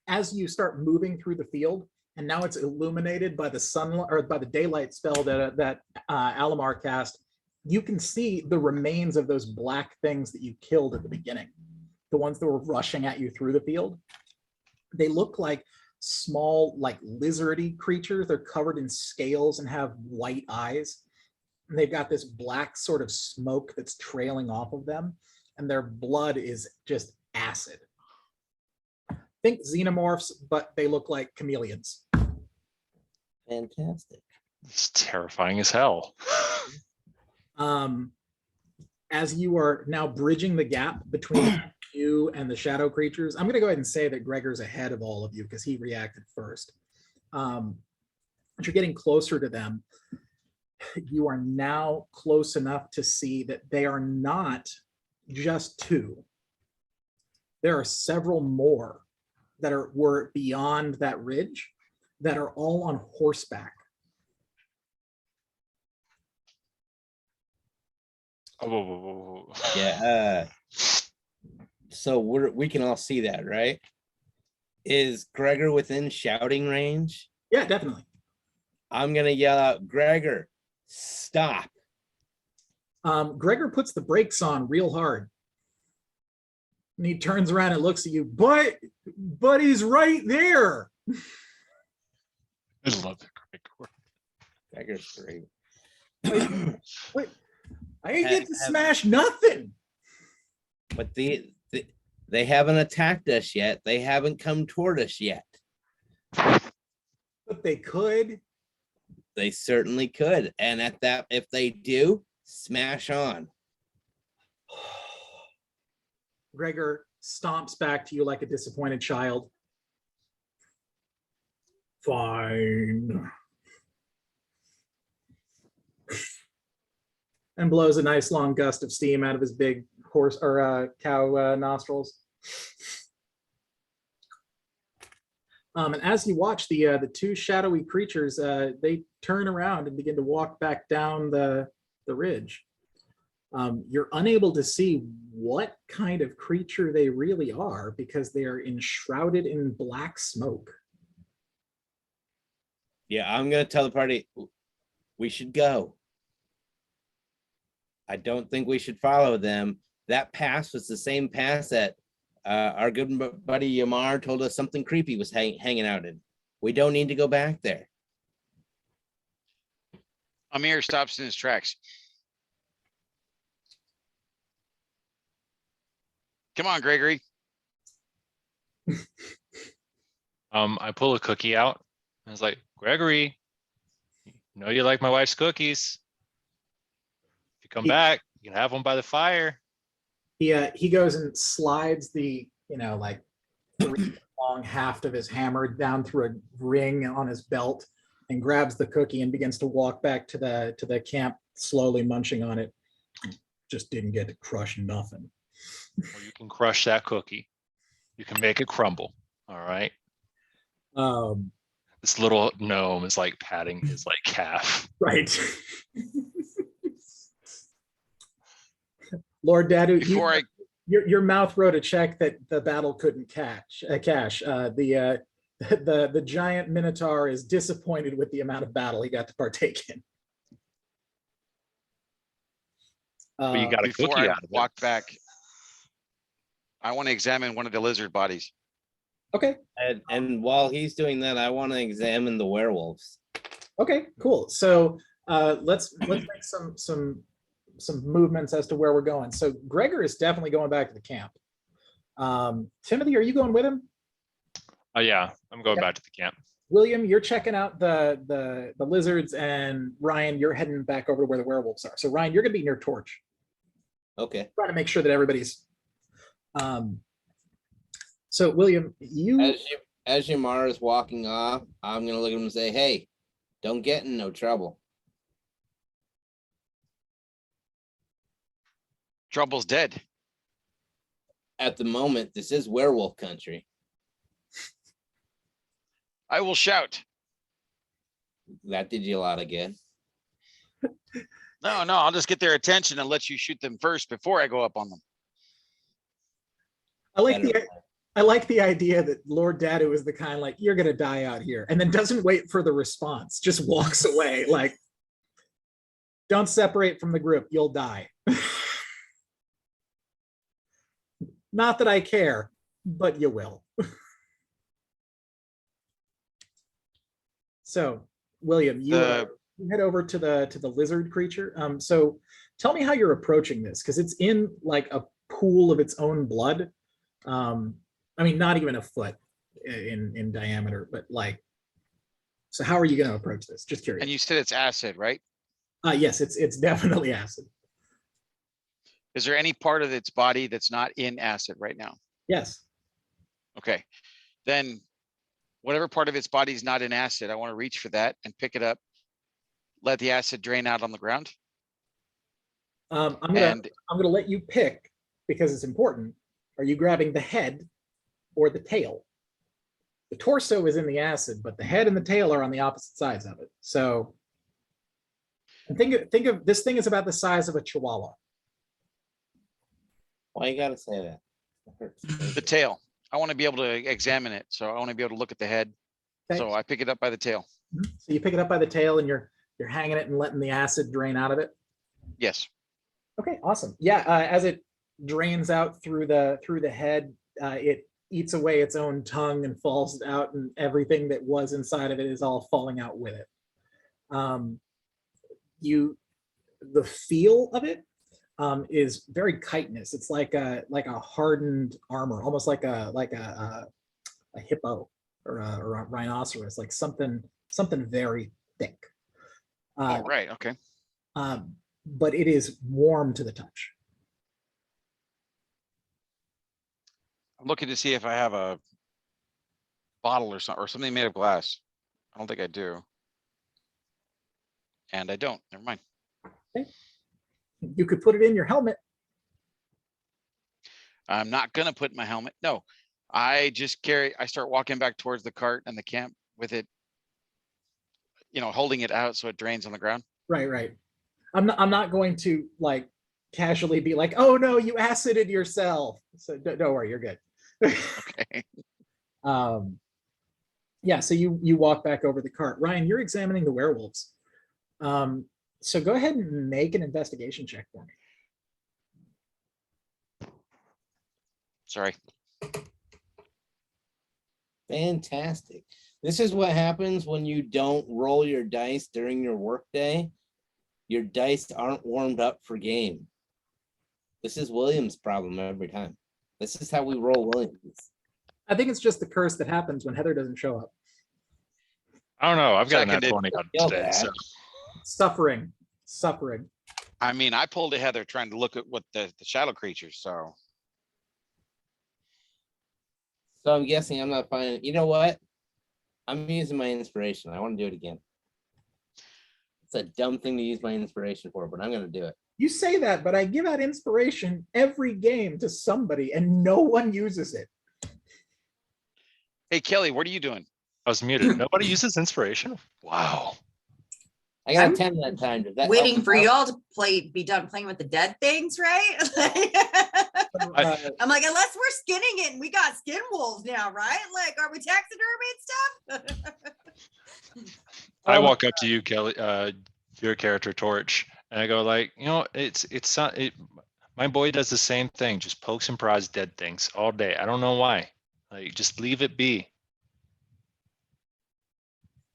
as you start moving through the field, and now it's illuminated by the sunlight or by the daylight spell that Alamar cast, you can see the remains of those black things that you killed at the beginning, the ones that were rushing at you through the field. They look like small, like lizardy creatures. They're covered in scales and have white eyes. And they've got this black sort of smoke that's trailing off of them, and their blood is just acid. Think xenomorphs, but they look like chameleons. Fantastic. It's terrifying as hell. As you are now bridging the gap between you and the shadow creatures, I'm going to go ahead and say that Gregor's ahead of all of you because he reacted first. As you're getting closer to them, you are now close enough to see that they are not just two. There are several more that were beyond that ridge that are all on horseback. Oh, Yeah. So we can all see that, right? Is Gregor within shouting range? Yeah, definitely. I'm gonna yell out, Gregor, stop. Gregor puts the brakes on real hard. And he turns around and looks at you, but he's right there. I love that Gregor. Gregor's great. Wait, I ain't get to smash nothing. But they haven't attacked us yet. They haven't come toward us yet. But they could. They certainly could. And at that, if they do, smash on. Gregor stomps back to you like a disappointed child. Fine. And blows a nice long gust of steam out of his big horse or cow nostrils. And as you watch the two shadowy creatures, they turn around and begin to walk back down the ridge. You're unable to see what kind of creature they really are because they are enshrouded in black smoke. Yeah, I'm gonna tell the party we should go. I don't think we should follow them. That pass was the same pass that our good buddy Yamar told us something creepy was hanging out in. We don't need to go back there. Amir stops in his tracks. Come on, Gregory. I pull a cookie out. I was like, Gregory, you know you like my wife's cookies. If you come He- back, you can have one by the fire. He goes and slides the, like 3 long haft of his hammer down through a ring on his belt and grabs the cookie and begins to walk back to the camp, slowly munching on it. Just didn't get to crush nothing. Or you can crush that cookie. You can make it crumble. All right. Um, This little gnome is like patting his like calf. right. Lord Dadu, Before I, your mouth wrote a check that the battle couldn't cash. The giant minotaur is disappointed with the amount of battle he got to partake in. But you got a before cookie I out of it. walk back, I want to examine one of the lizard bodies. Okay. And while he's doing that, I want to examine the werewolves. Okay, cool. So let's make some movements as to where we're going. So Gregor is definitely going back to the camp. Timothy, are you going with him? Oh yeah, I'm going Okay. back to the camp. William, you're checking out the lizards, and Ryan, you're heading back over to where the werewolves are. So Ryan, you're gonna be near Torch, Okay. trying to make sure that everybody's. So William, As Yamar is walking off, I'm gonna look at him and say, "Hey, don't get in no trouble." Trouble's dead. At the moment, this is werewolf country. I will shout. That did you a lot of good. No, I'll just get their attention and let you shoot them first before I go up on them. I like the idea that Lord Dadu is the kind like, you're gonna die out here, and then doesn't wait for the response, just walks away like, don't separate from the group, you'll die. Not that I care, but you will. So, William, you head over to the lizard creature. So tell me how you're approaching this, because it's in like a pool of its own blood. I mean, not even a foot in diameter, but like, so how are you going to approach this? Just curious. And you said it's acid, right? Yes, it's definitely acid. Is there any part of its body that's not in acid right now? Yes. Okay, then whatever part of its body is not in acid, I want to reach for that and pick it up. Let the acid drain out on the ground. I'm And gonna let you pick, because it's important. Are you grabbing the head or the tail? The torso is in the acid, but the head and the tail are on the opposite sides of it. So and think of this thing is about the size of a chihuahua. Why you gotta say that? the tail, I want to be able to examine it. So I want to be able to look at the head. Okay. So I pick it up by the tail. So you pick it up by the tail and you're hanging it and letting the acid drain out of it. Yes. Okay, awesome. Yeah, as it drains out through the head, it eats away its own tongue and falls out, and everything that was inside of it is all falling out with it. The feel of it is very chitinous. It's like a hardened armor, almost like a hippo or a rhinoceros, like something very thick. Oh, right. Okay. But it is warm to the touch. I'm looking to see if I have a bottle or something made of glass. I don't think I do. And I don't. Never mind. You could put it in your helmet. I'm not gonna put in my helmet. No, I start walking back towards the cart and the camp with it, holding it out so it drains on the ground. Right. I'm not going to like casually be like, oh no, you acided yourself. So don't worry, you're good. Okay. Yeah, so you walk back over the cart. Ryan, you're examining the werewolves. So go ahead and make an investigation check for me. Sorry. Fantastic. This is what happens when you don't roll your dice during your workday. Your dice aren't warmed up for game. This is William's problem every time. This is how we roll Williams. I think it's just the curse that happens when Heather doesn't show up. I don't know. I've got a nat Seconded. 20 on Feel today, bad. so Suffering, suffering. I mean, I pulled a Heather trying to look at what the shadow creatures, so. So I'm guessing I'm not finding, you know what? I'm using my inspiration. I want to do it again. It's a dumb thing to use my inspiration for, but I'm going to do it. You say that, but I give out inspiration every game to somebody and no one uses it. Hey, Kelly, what are you doing? I was muted. Nobody uses inspiration. Wow. I got I'm a 10 that time. Does that Waiting help for us out? y'all to be done playing with the dead things, right? Uh, I'm like, unless we're skinning it and we got skin wolves now, right? Like, are we taxidermy and stuff? I Um, walk up to you, Kelly, your character Torch, and I go like, you know, my boy does the same thing, just pokes and prods dead things all day. I don't know why. Like, just leave it be.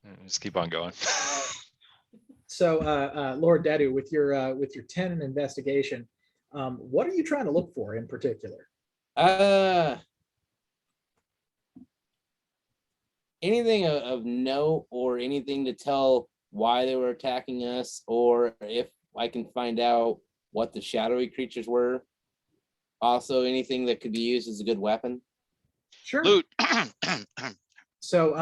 And just keep on going. So, Lord Dadu, with your 10 in investigation, what are you trying to look for in particular? Anything of note or anything to tell why they were attacking us, or if I can find out what the shadowy creatures were. Also, anything that could be used as a good weapon. Sure. Loot. So,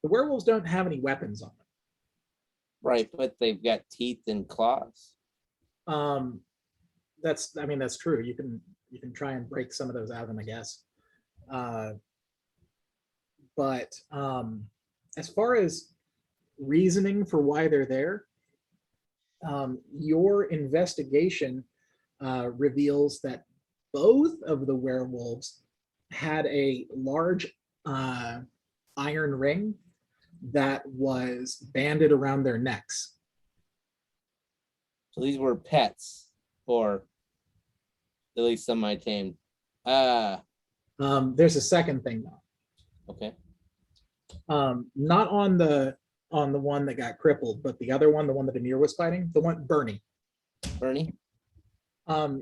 the werewolves don't have any weapons on Right, but they've got teeth and claws. them. I mean, that's true. You can try and break some of those out of them, I guess. But as far as reasoning for why they're there, your investigation reveals that both of the werewolves had a large iron ring that was banded around their necks. So these were pets, or at least semi-tamed. There's a second thing though. Okay. Not on the one that got crippled, but the other one, the one that Amir was fighting, the one Bernie. Bernie.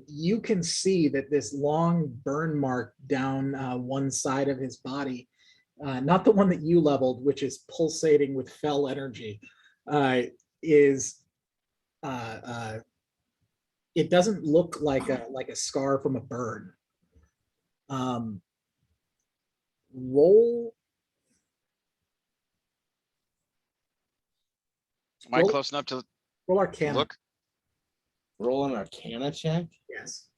You can see that this long burn mark down one side of his body, not the one that you leveled, which is pulsating with fell energy, is it doesn't look like a scar from a burn. Roll. Am I Roll- close enough to Roll Arcana. look? Roll an Arcana check. Yes.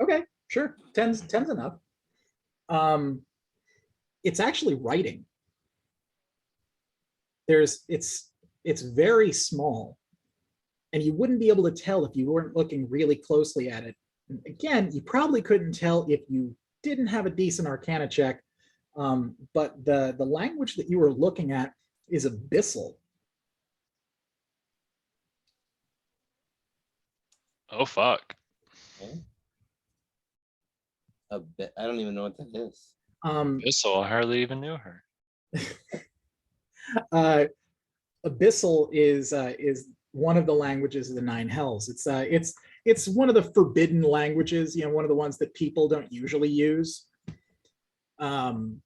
Okay, sure. Ten's enough. It's actually writing. It's very small, and you wouldn't be able to tell if you weren't looking really closely at it. Again, you probably couldn't tell if you didn't have a decent Arcana check, but the language that you were looking at is abyssal. Oh fuck. Okay. A bit. I don't even know what that is. Bissell, I hardly even knew her. Abyssal is one of the languages of the Nine Hells. It's one of the forbidden languages. You know, one of the ones that people don't usually use. In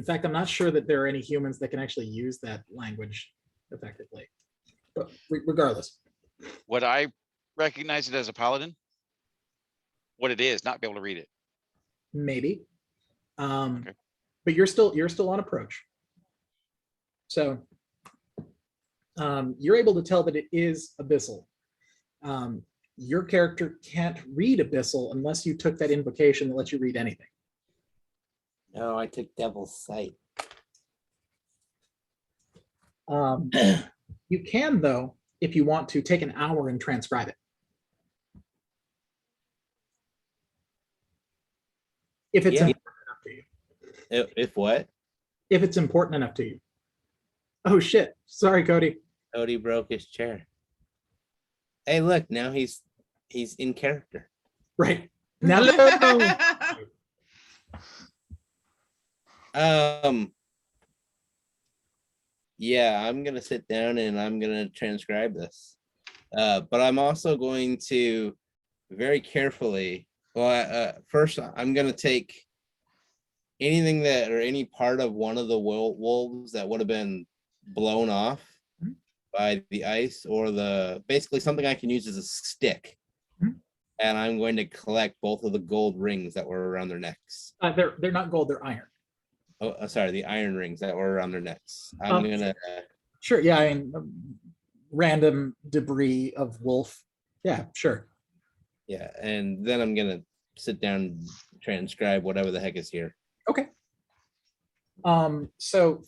fact, I'm not sure that there are any humans that can actually use that language effectively. But regardless, Would I recognize it as a paladin? What it is, not be able to read it. maybe. Okay. But you're still on approach. So you're able to tell that it is abyssal. Your character can't read abyssal unless you took that invocation that lets you read anything. No, I took Devil's Sight. You can, though, if you want to, take an hour and transcribe it. If it's Yeah. important enough to you. If what? if it's important enough to you. Oh shit, sorry, Cody. Cody broke his chair. Hey, look, now he's in character. Right. Hello. Yeah, I'm gonna sit down and I'm gonna transcribe this. But I'm also going to very carefully, first I'm gonna take anything that or any part of one of the wolves that would have been blown off Mhm. by the ice or basically something I can use as a stick. Mhm. And I'm going to collect both of the gold rings that were around their necks. They're not gold, they're iron. Oh, sorry, the iron rings that were around their necks. I'm Um, gonna Sure, yeah, I mean, random debris of wolf. Yeah, sure. yeah, and then I'm gonna sit down and transcribe whatever the heck is here. Okay. So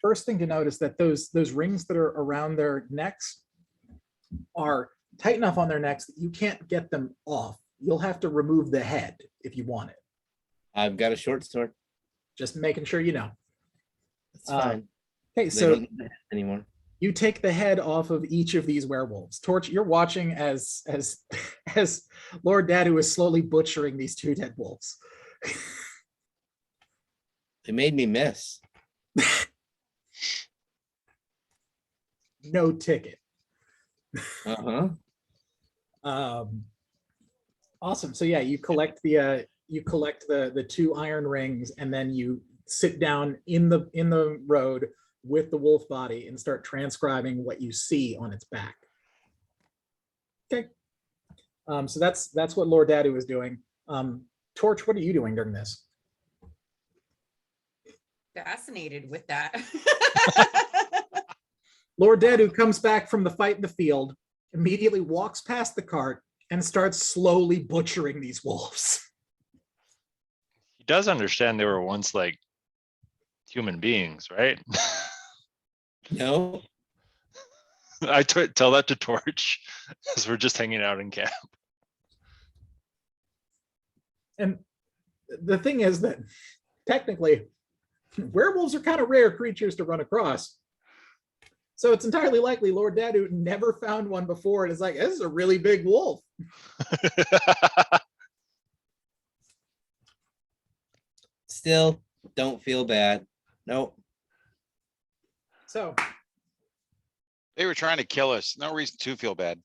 first thing to note is that those rings that are around their necks are tight enough on their necks that you can't get them off. You'll have to remove the head if you want it. I've got a short sword. Just making sure you know. It's fine. Okay, They so don't need that anymore. you take the head off of each of these werewolves. Torch, you're watching as as Lord Dadu is slowly butchering these two dead wolves. They made me miss. No ticket. Uh-huh. Awesome. So yeah, you collect the two iron rings, and then you sit down in the road with the wolf body and start transcribing what you see on its back. Okay. So that's what Lord Dadu is doing. Torch, what are you doing during this? Fascinated with that. Lord Dadu comes back from the fight in the field, immediately walks past the cart, and starts slowly butchering these wolves. He does understand they were once like human beings, right? No, I tell that to Torch as we're just hanging out in camp. And the thing is that technically, werewolves are kind of rare creatures to run across. So it's entirely likely Lord Dadu never found one before and is like, this is a really big wolf. still don't feel bad. Nope. So They were trying to kill us. No reason to feel bad.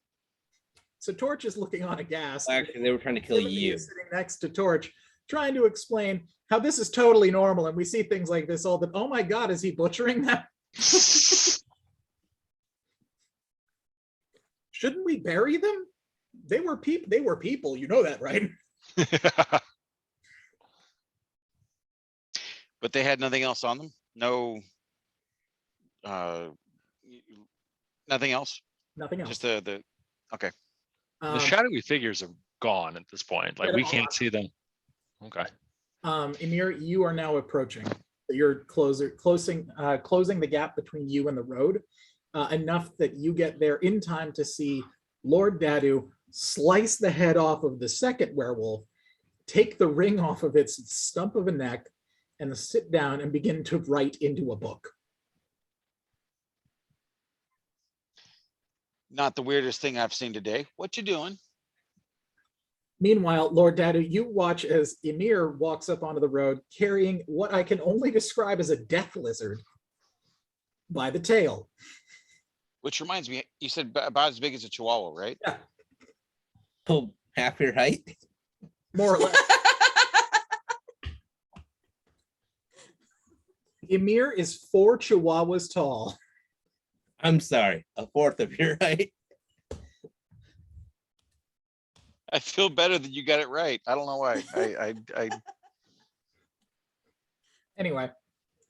Torch is looking on aghast. Actually, they were trying to kill Timothy you. is sitting next to Torch, trying to explain how this is totally normal. And we see things like this all the, oh my God, is he butchering them? Shouldn't we bury them? They were people, you know that, right? But they had nothing else on them? No. Nothing else? Nothing else. Just the, okay. The shadowy figures are gone at this point. Like they're we all can't gone. see them. Okay. Emir, you are now approaching. You're closing the gap between you and the road enough that you get there in time to see Lord Dadu slice the head off of the second werewolf, take the ring off of its stump of a neck, and sit down and begin to write into a book. Not the weirdest thing I've seen today. What you doing? Meanwhile, Lord Dadu, you watch as Emir walks up onto the road carrying what I can only describe as a death lizard by the tail. Which reminds me, you said about as big as a chihuahua, right? Oh, half your height. More or less. Emir is 4 chihuahuas tall. I'm sorry, a fourth of your height. I feel better that you got it right. I don't know why. I Anyway,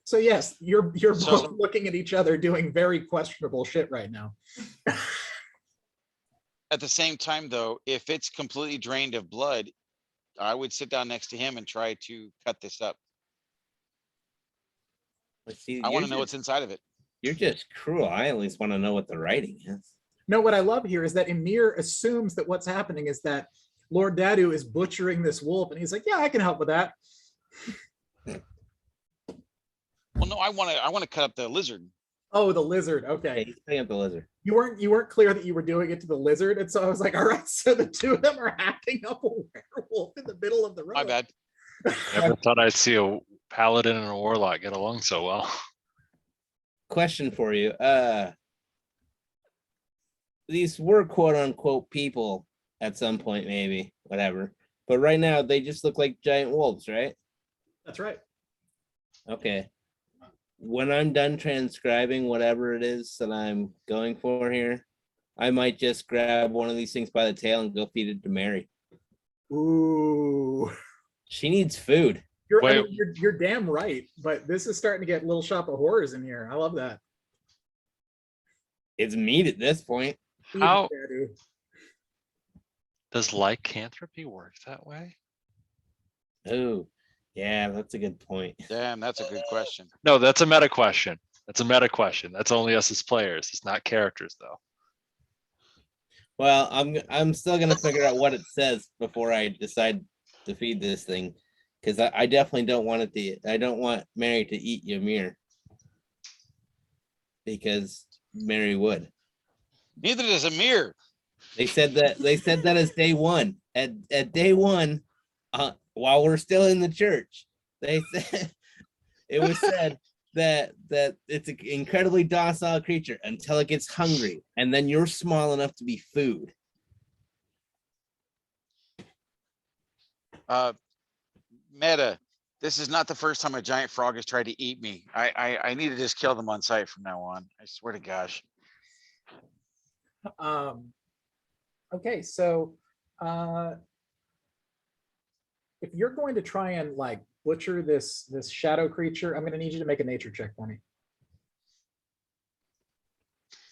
so yes, you're So- both looking at each other doing very questionable shit right now. at the same time though, if it's completely drained of blood, I would sit down next to him and try to cut this up. Let's see, I want to you're know what's inside of it. You're just cruel. I at least want to know what the writing is. No, what I love here is that Emir assumes that what's happening is that Lord Dadu is butchering this wolf, and he's like, yeah, I can help with that. Well, no, I want to cut up the lizard. Oh, the lizard. Yeah, Okay. he's picking up the lizard. You weren't clear that you were doing it to the lizard, and so I was like, all right, so the two of them are hacking up a werewolf in the middle of the road. My bad. Never thought I'd see a paladin and a warlock get along so well. Question for you. These were quote unquote people at some point, maybe, whatever. But right now they just look like giant wolves, right? That's right. Okay. When I'm done transcribing whatever it is that I'm going for here, I might just grab one of these things by the tail and go feed it to Mary. Ooh. She needs food. You're you're damn right, but this is starting to get Little Shop of Horrors in here. I love that. It's meat at this point. How Yeah, dude. does lycanthropy work that way? Oh, yeah, that's a good point. Damn, that's a good question. No, that's a meta question. That's a meta question. That's only us as players. It's not characters though. Well, I'm still gonna figure out what it says before I decide to feed this thing, because I definitely don't want it to. I don't want Mary to eat Ymir, because Mary would. Neither does Amir. They said that as day one. At day one, while we're still in the church, they said it was said that it's an incredibly docile creature until it gets hungry, and then you're small enough to be food. Meta, this is not the first time a giant frog has tried to eat me. I need to just kill them on sight from now on. I swear to gosh. Okay, so if you're going to try and like butcher this shadow creature, I'm going to need you to make a nature check for me.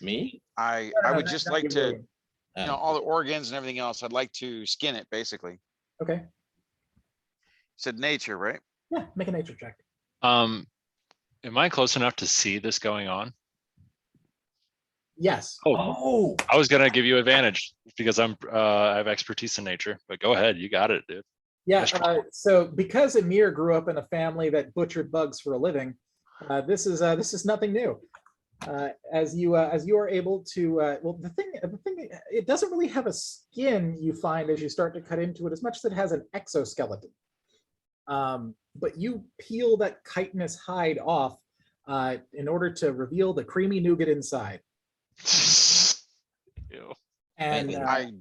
Me? I No, would not- just not like you, to, William. you know, all the organs and everything else. I'd like to skin it, basically. Okay, Said nature, right? yeah, make a nature check. Am I close enough to see this going on? Yes. Oh, I was gonna give you advantage because I have expertise in nature, but go ahead. You got it, dude. Yeah, Yes. so because Amir grew up in a family that butchered bugs for a living, this is nothing new. As you are able to, well, the thing, it doesn't really have a skin. You find as you start to cut into it, as much as it has an exoskeleton. But you peel that chitinous hide off in order to reveal the creamy nougat inside. Ew. And so I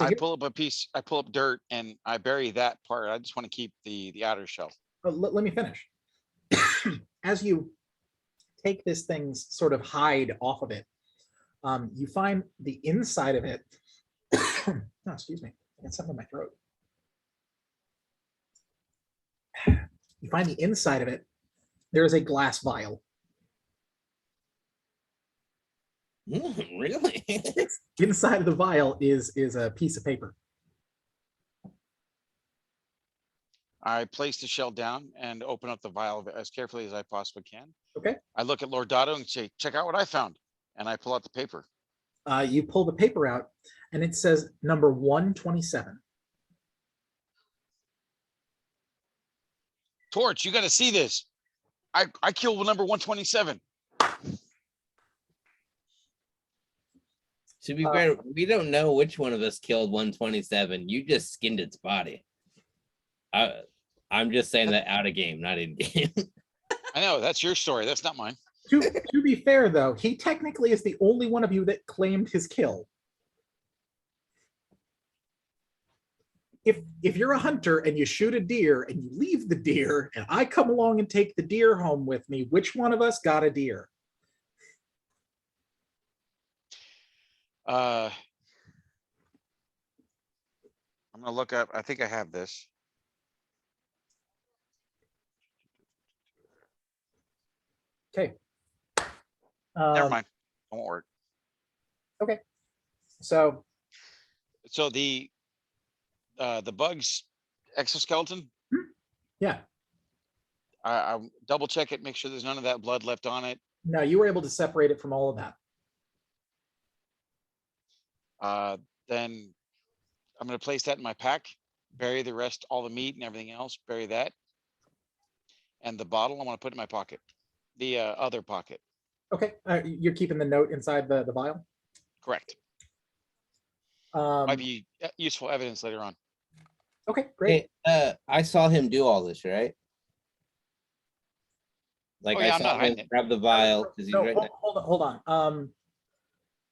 here- pull up a piece, I pull up dirt and I bury that part. I just want to keep the outer shell. let me finish. As you take this thing's sort of hide off of it, you find the inside of it. Oh, excuse me, I got something in my throat. You find the inside of it. There is a glass vial. really? Inside of the vial is a piece of paper. I place the shell down and open up the vial as carefully as I possibly can. Okay. I look at Lord Dotto and say, check out what I found. And I pull out the paper. You pull the paper out, and it says number 127. Torch, you got to see this. I killed number 127. To be fair, we don't know which one of us killed 127. You just skinned its body. I'm just saying that out of game, not in game. I know that's your story. That's not mine. To be fair, though, he technically is the only one of you that claimed his kill. If you're a hunter and you shoot a deer and you leave the deer and I come along and take the deer home with me, which one of us got a deer? I'm gonna look up. I think I have this. Okay. Never mind. It won't work. So So the bug's exoskeleton, yeah, I double check it, make sure there's none of that blood left on it. no, you were able to separate it from all of that. Then I'm gonna place that in my pack, bury the rest, all the meat and everything else, bury that. And the bottle, I want to put in my pocket, the other pocket. Okay, you're keeping the note inside the vial? Correct. Um, Might be useful evidence later on. okay, great. Hey, I saw him do all this, right? Like Oh, yeah, I I'm saw not him hiding it. grab the vial because he's No, right hold there. on, hold on.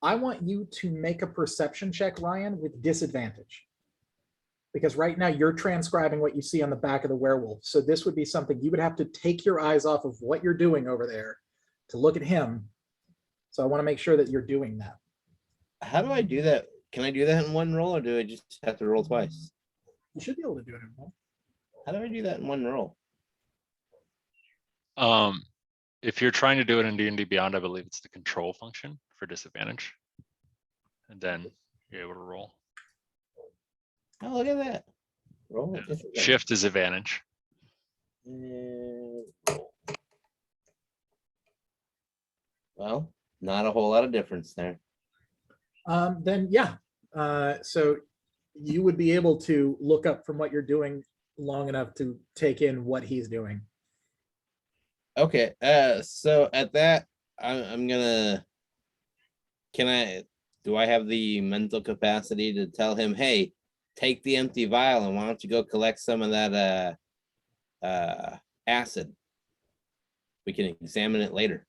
I want you to make a perception check, Ryan, with disadvantage. Because right now you're transcribing what you see on the back of the werewolf. So this would be something you would have to take your eyes off of what you're doing over there to look at him. So I want to make sure that you're doing that. How do I do that? Can I do that in one roll or do I just have to roll twice? You should be able to do it in one. How do I do that in one roll? If you're trying to do it in D&D Beyond, I believe it's the control function for disadvantage. And then you're able to roll. Oh, look at that. Roll Yeah. with disadvantage. Shift is advantage. And roll. Well, not a whole lot of difference there. Then yeah. So you would be able to look up from what you're doing long enough to take in what he's doing. Okay, so at that, I'm gonna. Do I have the mental capacity to tell him, hey, take the empty vial and why don't you go collect some of that acid? We can examine it later.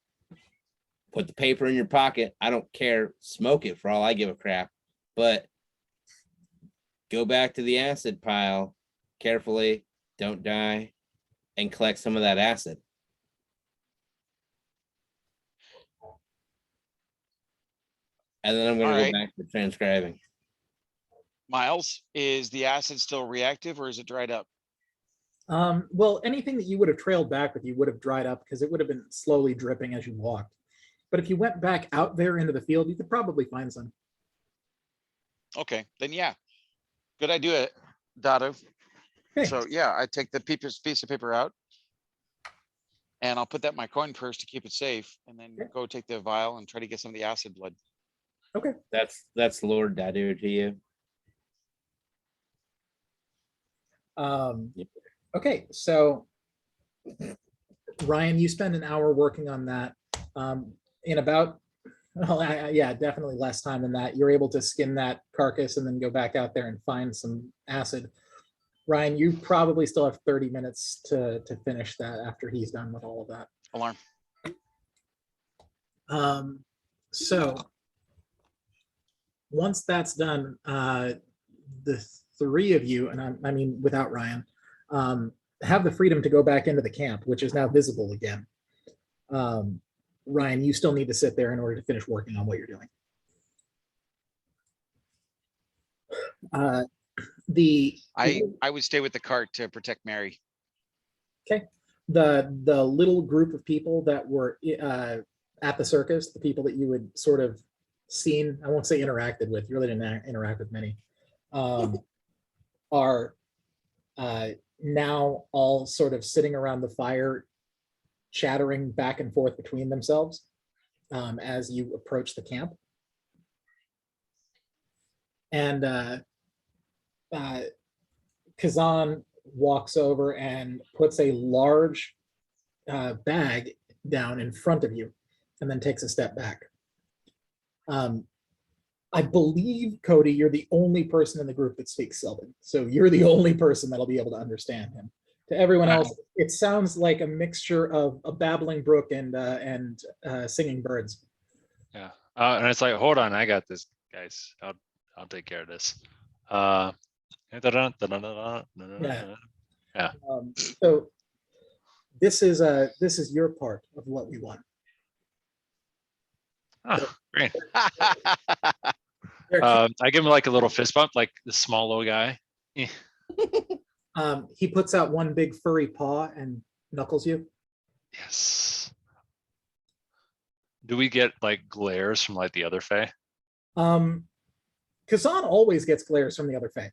Put the paper in your pocket. I don't care. Smoke it for all I give a crap. But go back to the acid pile carefully. Don't die, and collect some of that acid. And then I'm gonna All go right. back to transcribing. Miles, is the acid still reactive or is it dried up? Well, anything that you would have trailed back with you would have dried up because it would have been slowly dripping as you walked. But if you went back out there into the field, you could probably find some. Okay, then yeah. Good idea, Dado. Okay. So yeah, I take the piece of paper out. And I'll put that in my coin purse to keep it safe and then Okay. go take the vial and try to get some of the acid blood. That's Lord Dadu to you. Yep. Okay, so Ryan, you spend an hour working on that. In about, well, yeah, definitely less time than that. You're able to skin that carcass and then go back out there and find some acid. Ryan, you probably still have 30 minutes to finish that after he's done with all of that. Alarm. So once that's done, the three of you, and I mean without Ryan, have the freedom to go back into the camp, which is now visible again. Ryan, you still need to sit there in order to finish working on what you're doing. I would stay with the cart to protect Mary. Okay. The little group of people that were at the circus, the people that you would sort of seen, I won't say interacted with, you really didn't interact with many, are now all sort of sitting around the fire, chattering back and forth between themselves as you approach the camp. And Kazan walks over and puts a large bag down in front of you and then takes a step back. I believe, Cody, you're the only person in the group that speaks Sylvan. So you're the only person that'll be able to understand him. To everyone else, it sounds like a mixture of a babbling brook and singing birds. Yeah. And it's like, hold on, I got this, guys. I'll take care of this. Yeah. So this is your part of what we want. Oh, great. There- I give him like a little fist bump, like the small little guy. he puts out one big furry paw and knuckles you. Yes. Do we get like glares from like the other Fae? Kazan always gets glares from the other Fae.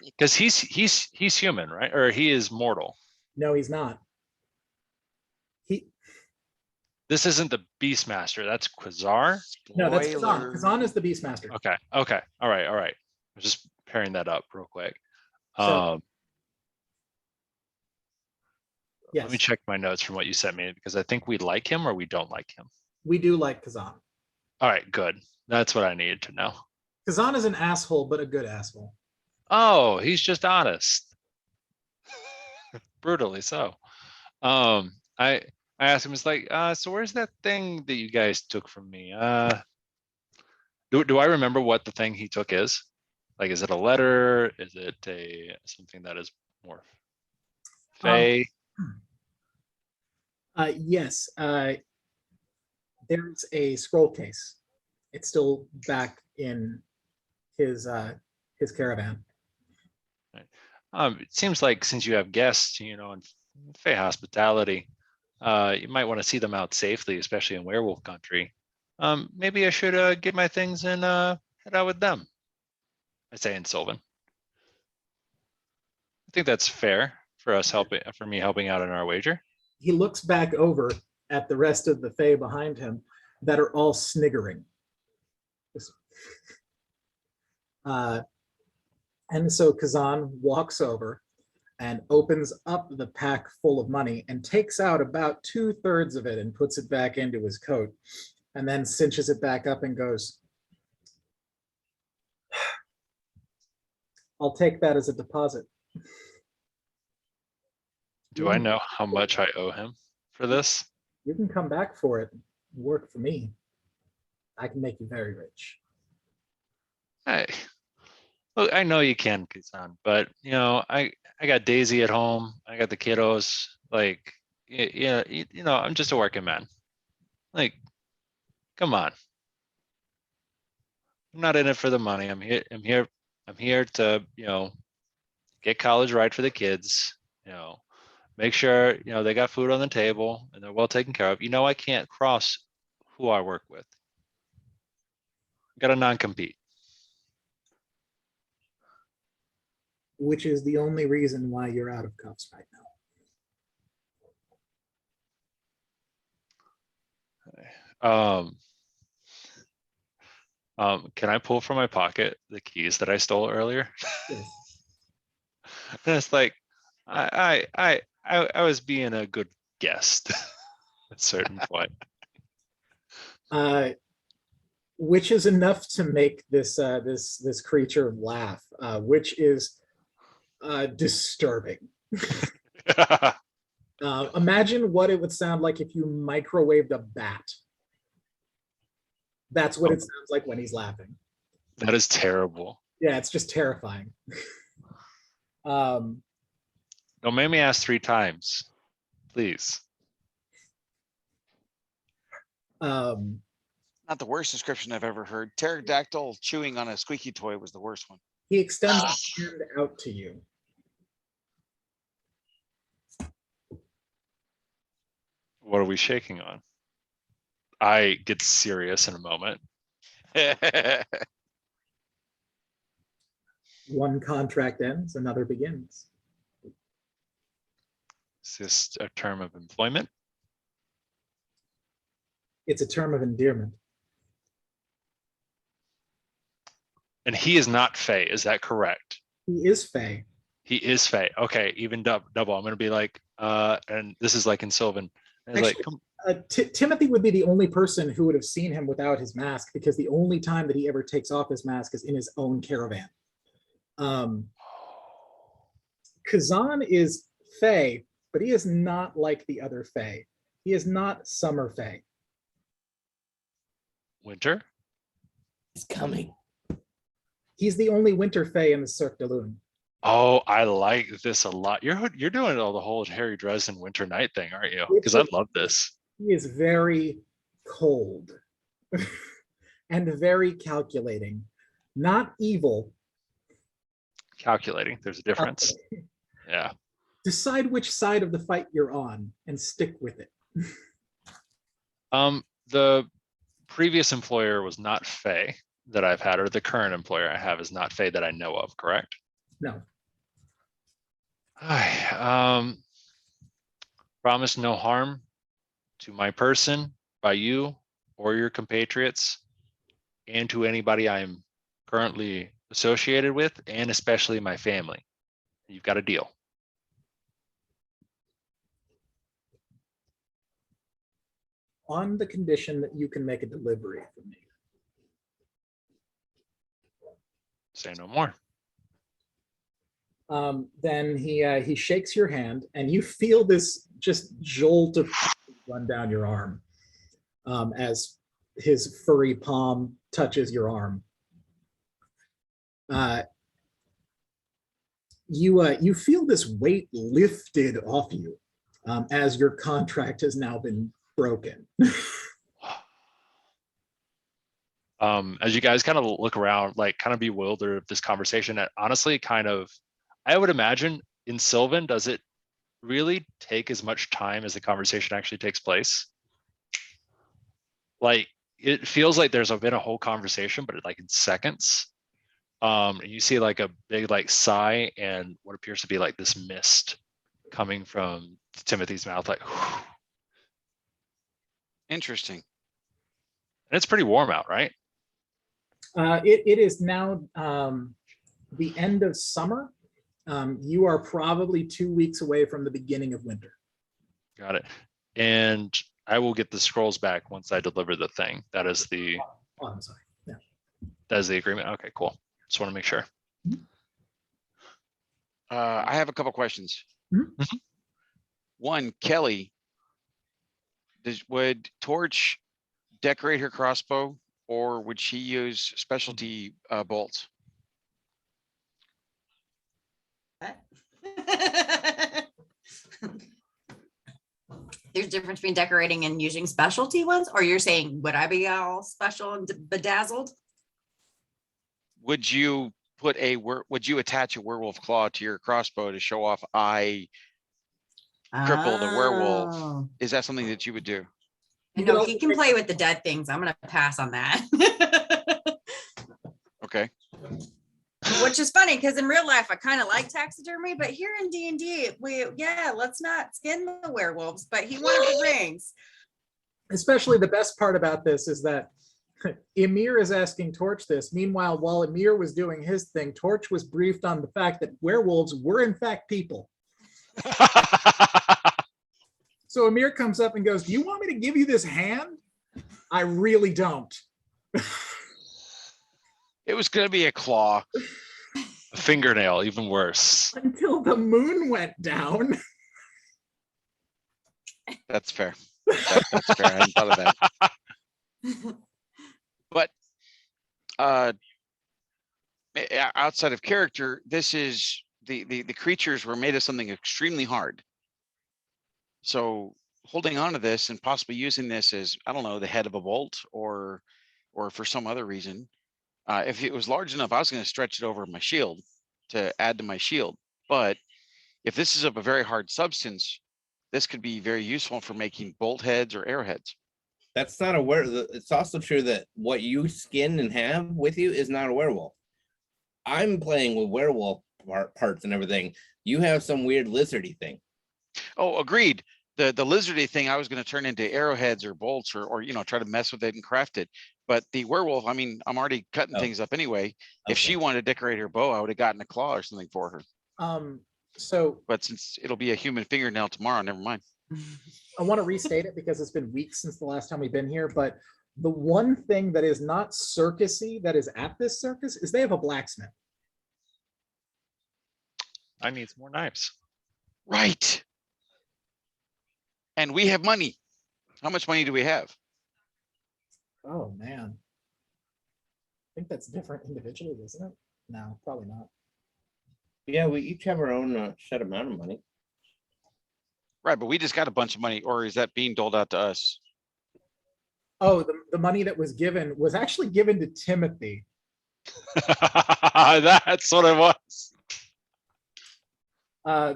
Because he's human, right? Or he is mortal. No, he's not. This isn't the Beastmaster. That's Quasar. No, that's Kazan. Spoiler. Kazan is the Beastmaster. Okay. Okay. All right. All right. I was just pairing that up real quick. So- Let me Yes, check my notes from what you sent me because I think we like him or we don't like him. we do like Kazan. All right, good. That's what I needed to know. Kazan is an asshole, but a good asshole. Oh, he's just honest. Brutally so. I asked him, it's like, so where's that thing that you guys took from me? Do I remember what the thing he took is? Like, is it a letter? Is it something that is more fey? Yes, there's a scroll case. It's still back in his caravan. It seems like since you have guests, in fey hospitality, you might want to see them out safely, especially in werewolf country. Maybe I should get my things and head out with them. I say in Sylvan. I think that's fair for me helping out in our wager. He looks back over at the rest of the Fae behind him that are all sniggering. And so Kazan walks over and opens up the pack full of money and takes out about 2/3 of it and puts it back into his coat, and then cinches it back up and goes, I'll take that as a deposit. Do I know how much I owe him for this? You can come back for it, work for me. I can make you very rich. Look, I know you can, Kazan, but I got Daisy at home. I got the kiddos. Like, I'm just a working man. Like, come on. I'm not in it for the money. I'm here to, get college right for the kids. Make sure, they got food on the table and they're well taken care of. I can't cross who I work with. Got a non-compete. Which is the only reason why you're out of cuffs right now. Can I pull from my pocket the keys that I stole earlier? Yes. And it's like, I was being a good guest at a certain point. Which is enough to make this this creature laugh, which is disturbing. Imagine what it would sound like if you microwaved a bat. That's what it sounds like when he's laughing. That is terrible. Yeah, it's just terrifying. Don't make me ask 3 times, please. Not the worst description I've ever heard. Pterodactyl chewing on a squeaky toy was the worst one. He extends his hand out to you. What are we shaking on? I get serious in a moment. One contract ends, another begins. Is this a term of employment? It's a term of endearment. And he is not Fey, is that correct? He is Fey. He is Fey. Okay, even double. I'm gonna be like, and this is like in Sylvan. And it's Actually, like, Timothy would be the only person who would have seen him without his mask, because the only time that he ever takes off his mask is in his own caravan. Kazan is Fey, but he is not like the other Fey. He is not Summer Fey. Winter? It's coming. He's the only Winter Fey in the Cirque de Lune. Oh, I like this a lot. You're doing all the whole Harry Dresden Winter Night thing, aren't you? Because I love this. He is very cold and very calculating, not evil. Calculating, there's a difference. Yeah. Decide which side of the fight you're on and stick with it. The previous employer was not Fey that I've had, or the current employer I have is not Fey that I know of, correct? No. I promise no harm to my person by you or your compatriots, and to anybody I'm currently associated with, and especially my family. You've got a deal. on the condition that you can make a delivery for me. Say no more. Then he shakes your hand, and you feel this just jolt of run down your arm as his furry palm touches your arm. You feel this weight lifted off you as your contract has now been broken. As you guys kind of look around, like kind of bewildered of this conversation, and honestly, kind of, I would imagine in Sylvan, does it really take as much time as the conversation actually takes place? Like, it feels like there's been a whole conversation, but like in seconds. You see like a big like sigh and what appears to be like this mist coming from Timothy's mouth, like, and Interesting. it's pretty warm out, right? It is now the end of summer. You are probably 2 weeks away from the beginning of winter. Got it. And I will get the scrolls back once I deliver the thing. That is the Oh, I'm sorry. Yeah. that is the agreement. Okay, cool. Just want to make sure. I have a couple questions. Mhm. One, Kelly, would Torch decorate her crossbow, or would she use specialty bolts? There's a difference between decorating and using specialty ones, or you're saying, would I be all special and bedazzled? Would you put would you attach a werewolf claw to your crossbow to show off I crippled a werewolf? Oh. Is that something that you would do? No, he can play with the dead things. I'm gonna pass on that. Okay. Which is funny because in real life I kind of like taxidermy, but here in D&D, let's not skin the werewolves. But he wanted the rings. Especially the best part about this is that Emir is asking Torch this. Meanwhile, while Emir was doing his thing, Torch was briefed on the fact that werewolves were in fact people. So Emir comes up and goes, "Do you want me to give you this hand?" "I really don't." It was gonna be a claw. A fingernail, even worse. Until the moon went down. That's fair. That's fair. I hadn't thought of that. But outside of character, this is the creatures were made of something extremely hard. So holding on to this and possibly using this as, I don't know, the head of a bolt or for some other reason. If it was large enough, I was going to stretch it over my shield to add to my shield. But if this is of a very hard substance, this could be very useful for making bolt heads or arrowheads. That's not a werewolf. It's also true that what you skin and have with you is not a werewolf. I'm playing with werewolf parts and everything. You have some weird lizardy thing. Oh, agreed. The lizardy thing I was going to turn into arrowheads or bolts or try to mess with it and craft it. But the werewolf, I mean, I'm already cutting things up anyway. If she wanted to decorate her bow, I would have gotten a claw or something for her. So But since it'll be a human fingernail tomorrow, never mind. I want to restate it because it's been weeks since the last time we've been here, but the one thing that is not circusy that is at this circus is they have a blacksmith. I need some more knives. Right. And we have money. How much money do we have? Oh, man. I think that's different individually, isn't it? No, probably not. Yeah, we each have our own set amount of money. Right, but we just got a bunch of money, or is that being doled out to us? Oh, the money that was given was actually given to Timothy. That's what it was. Now,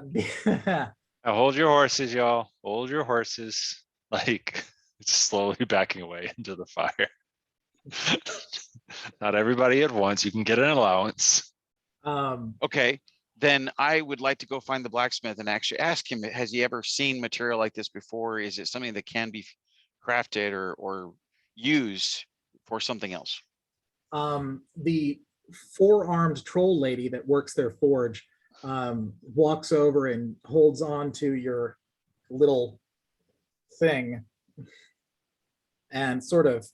Now hold your horses, y'all. Hold your horses. Like, it's slowly backing away into the fire. Not everybody at once. You can get an allowance. Okay, then I would like to go find the blacksmith and actually ask him, has he ever seen material like this before? Is it something that can be crafted or used for something else? the 4-armed troll lady that works their forge walks over and holds on to your little thing and sort of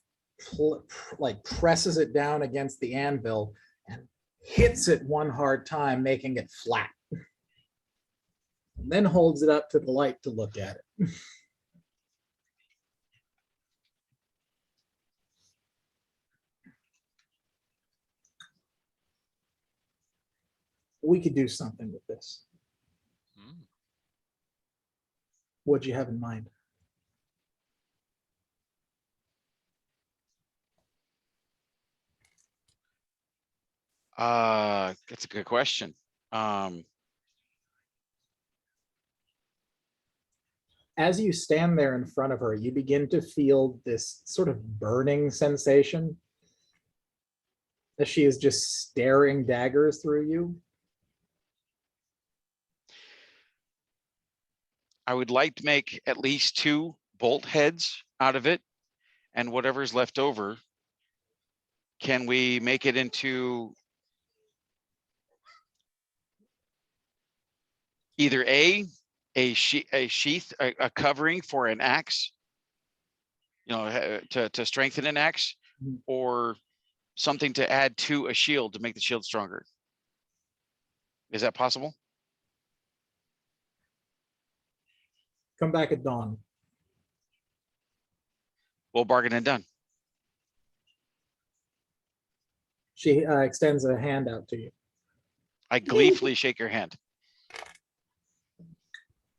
like presses it down against the anvil and hits it one hard time, making it flat. And then holds it up to the light to look at it. We could do something with this. Hmm. What'd you have in mind? That's a good question. As you stand there in front of her, you begin to feel this sort of burning sensation as she is just staring daggers through you. I would like to make at least 2 bolt heads out of it, and whatever's left over, can we make it into either a sheath, a covering for an axe, you know, to strengthen an axe, Mhm. or something to add to a shield to make the shield stronger? Is that possible? Come back at dawn. Well, bargain and done. She extends a hand out to you. I gleefully shake your hand.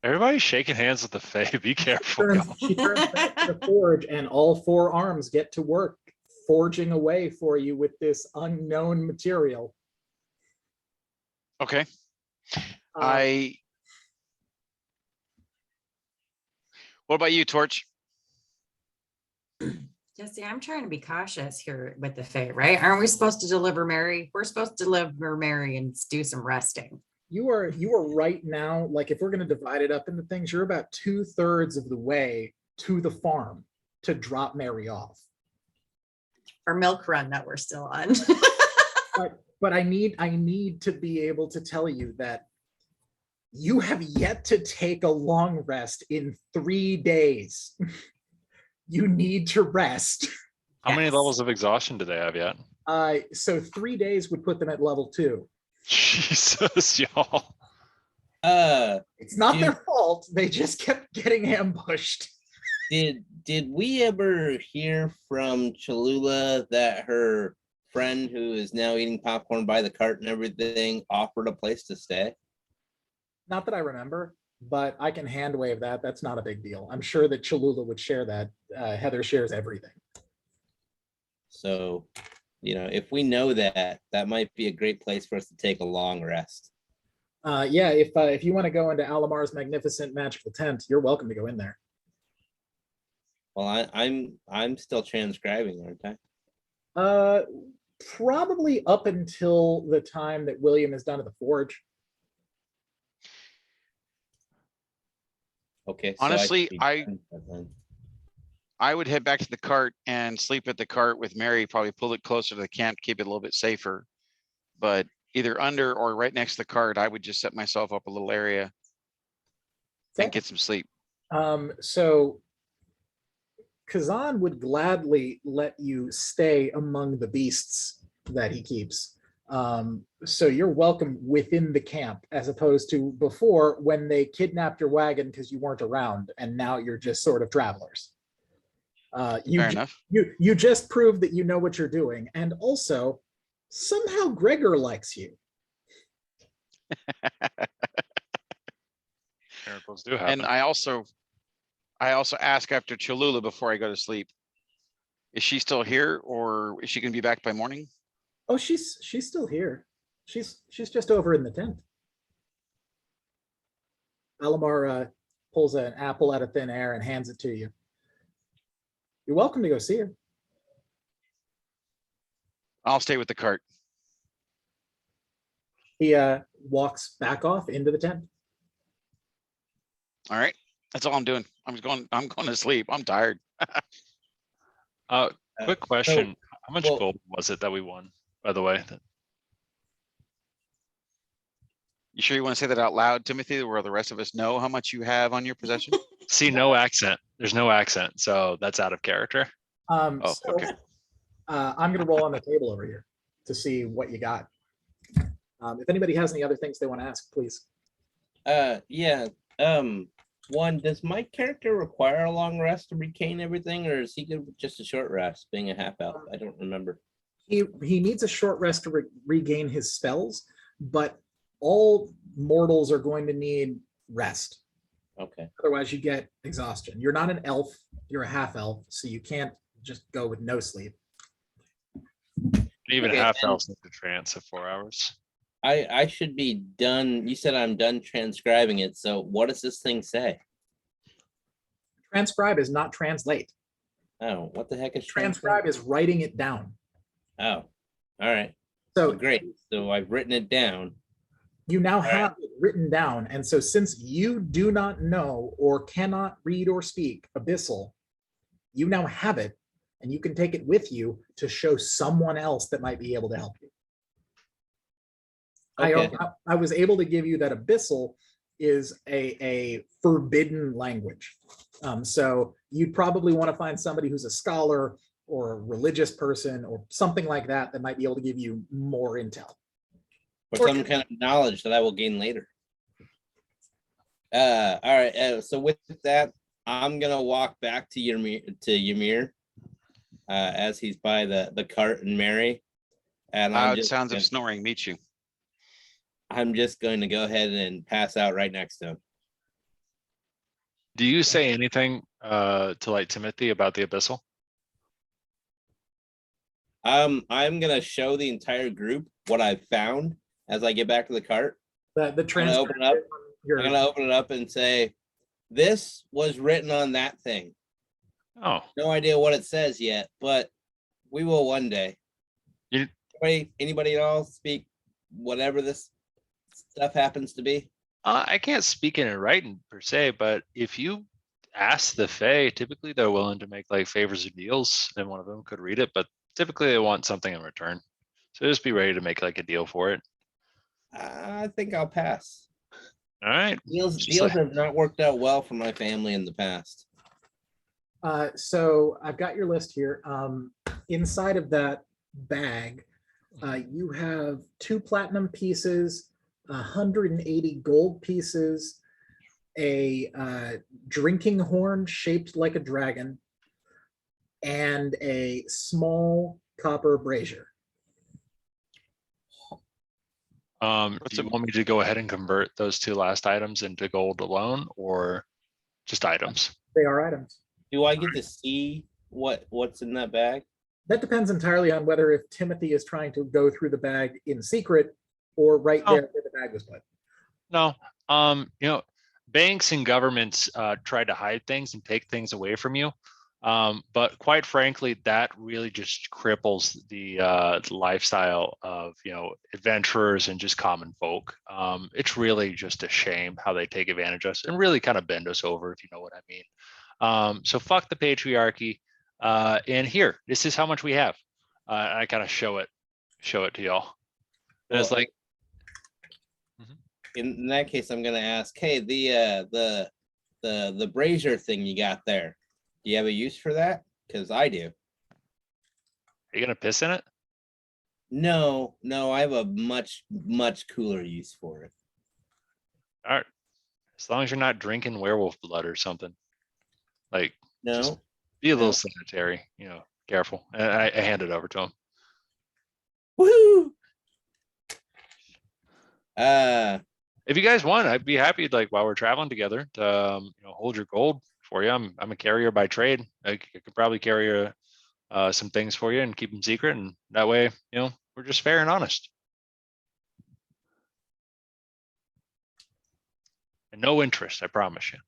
Everybody's shaking hands with the Fae. Be careful. y'all. She turns back to the forge, and all 4 arms get to work forging away for you with this unknown material. Okay, Uh, what about you, Torch? Jesse, I'm trying to be cautious here with the Fae, right? Aren't we supposed to deliver Mary? We're supposed to deliver Mary and do some resting. you are right now, like if we're going to divide it up into things, you're about 2/3 of the way to the farm to drop Mary off. Our milk run that we're still on. But I need to be able to tell you that you have yet to take a long rest in 3 days. You need to rest. How many Yes. levels of exhaustion do they have yet? So 3 days would pid them at level 2. Jesus, y'all. It's not Dude. their fault. They just kept getting ambushed. Did we ever hear from Cholula that her friend who is now eating popcorn by the cart and everything offered a place to stay? Not that I remember, but I can hand wave that. That's not a big deal. I'm sure that Cholula would share that. Heather shares everything. So, you know, if we know that, that might be a great place for us to take a long rest. Yeah, if you want to go into Alamar's magnificent magical tent, you're welcome to go in there. Well, I'm still transcribing, aren't I? Probably up until the time that William is done at the forge. Okay. Honestly, should be I- done by then. I would head back to the cart and sleep at the cart with Mary, probably pull it closer to the camp, keep it a little bit safer. But either under or right next to the cart, I would just set myself up a little area and get some sleep. So Kazan would gladly let you stay among the beasts that he keeps. So you're welcome within the camp, as opposed to before when they kidnapped your wagon because you weren't around, and now you're just sort of travelers. Fair enough. You just proved that you know what you're doing, and also somehow Gregor likes you. Miracles do happen. And I also ask after Cholula before I go to sleep. Is she still here, or is she gonna be back by morning? Oh, she's still here. She's just over in the tent. Alamar pulls an apple out of thin air and hands it to you. You're welcome to go see her. I'll stay with the cart. He walks back off into the tent. All right, that's all I'm doing. I'm going to sleep. I'm tired. Quick So, question. How much well- gold was it that we won, by the way? You sure you want to say that out loud, Timothy, where the rest of us know how much you have on your possession? See, no accent. There's no accent, so that's out of character. Oh, So, okay. I'm gonna roll on the table over here to see what you got. If anybody has any other things they want to ask, please. Yeah. One, does my character require a long rest to regain everything, or is he good with just a short rest, being a half elf? I don't remember. He needs a short rest to regain his spells, but all mortals are going to need rest. Okay. Otherwise, you get exhaustion. You're not an elf, you're a half elf, so you can't just go with no sleep. Even Okay, half and- elves need to trance at 4 hours. I should be done. You said I'm done transcribing it. So what does this thing say? Transcribe is not translate. Oh, what the heck is Transcribe is writing it down. Oh, all right. So So great. So I've written it down. you now right. have it written down. And so since you do not know or cannot read or speak Abyssal, you now have it and you can take it with you to show someone else that might be able to help you. Okay. I was able to give you that Abyssal is a forbidden language. So you'd probably want to find somebody who's a scholar or a religious person or something like that that might be able to give you more intel. Or some kind of knowledge that I will gain later. All right. So with that, I'm gonna walk back to Ymir, as he's by the cart and Mary, and Loud sounds of snoring meet you. I'm just going to go ahead and pass out right next to him. Do you say anything to like Timothy about the abyssal? I'm gonna show the entire group what I've found as I get back to the cart. The I'm gonna transcript open it up. your- I'm gonna open it up and say, "This was written on that thing." Oh, No idea what it says yet, but we will one day. You- Anybody else speak whatever this stuff happens to be? I can't speak in it writing per se, but if you ask the Fae, typically they're willing to make like favors or deals, and one of them could read it, but typically they want something in return. So just be ready to make like a deal for it. I think I'll pass. All right. Deals Just like- have not worked out well for my family in the past. So I've got your list here. Inside of that bag, you have 2 platinum pieces, 180 gold pieces, a drinking horn shaped like a dragon, and a small copper brazier. Do What's you a- want me to go ahead and convert those 2 last items into gold alone, or just items? They are items. Do I get to see what's in that bag? That depends entirely on whether if Timothy is trying to go through the bag in secret or right Oh. there where the bag was put. No, banks and governments try to hide things and take things away from you. But quite frankly, that really just cripples the lifestyle of adventurers and just common folk. It's really just a shame how they take advantage of us and really kind of bend us over, if you know what I mean. So fuck the patriarchy. And here, this is how much we have. I kind of show it to y'all. And it's Well, like, in that case, I'm gonna ask, hey, the brazier thing you got there, do you have a use for that? Because I do. are you gonna piss in it? No, I have a much cooler use for it. All right. As long as you're not drinking werewolf blood or something. Like, No, Just- be a little No. sanitary, careful. And I hand it over to him. woohoo! If you guys want, I'd be happy, like, while we're traveling together, to hold your gold for you. I'm a carrier by trade. I could probably carry some things for you and keep them secret, and that way, we're just fair and honest. And no interest, I promise you.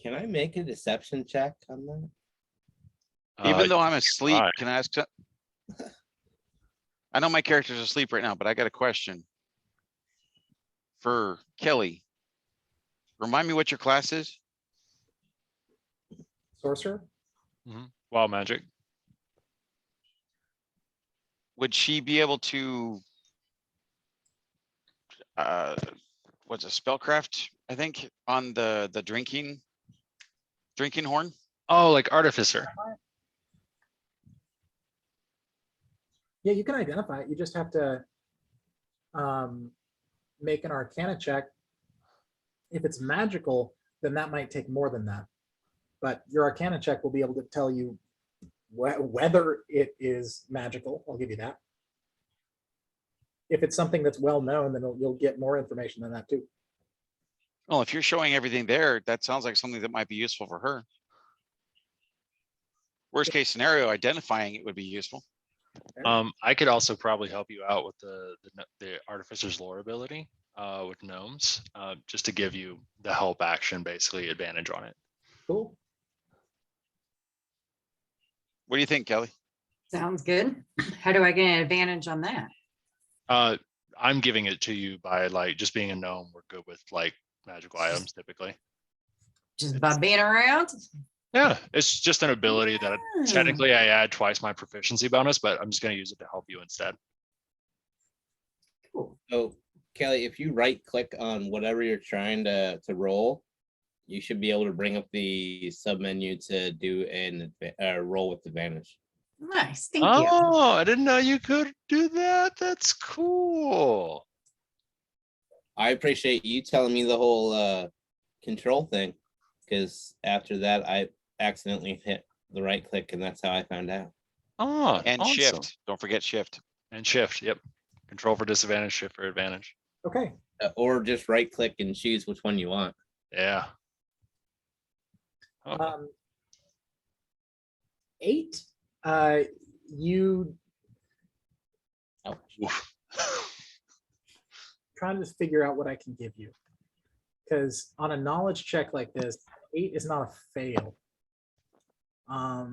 Can I make a deception check on that? Even Uh, though I'm asleep, try. can I ask? I know my character's asleep right now, but I got a question. For Kelly. Remind me what your class is? Sorcerer? Wild magic. Would she be able to? What's a spellcraft I think on the drinking horn. Oh, like artificer. Yeah, you can identify it. You just have to make an Arcana check. If it's magical, then that might take more than that. But your Arcana check will be able to tell you whether it is magical. I'll give you that. If it's something that's well known, then you'll get more information than that too. Well, if you're showing everything there, that sounds like something that might be useful for her. Worst case scenario, identifying it would be useful. I could also probably help you out with the artificer's lore ability with gnomes, just to give you the help action, basically advantage on it. Cool. What do you think, Kelly? Sounds good. How do I get an advantage on that? I'm giving it to you by like just being a gnome. We're good with like magical items typically. Just by being around? Yeah, it's just an ability that technically I add twice my proficiency bonus, but I'm just going to use it to help you instead. Cool. So Kelly, if you right click on whatever you're trying to roll, you should be able to bring up the sub menu to do a roll with advantage. Nice, thank you. Oh, I didn't know you could do that. That's cool. I appreciate you telling me the whole control thing, because after that I accidentally hit the right click and that's how I found out. Oh, And awesome. shift. Don't forget shift. And shift. Yep. Control for disadvantage, shift for advantage. Okay. Or just right click and choose which one you want. Yeah. Oh, 8. You oof. trying to figure out what I can give you, because on a knowledge check like this, 8 is not a fail. I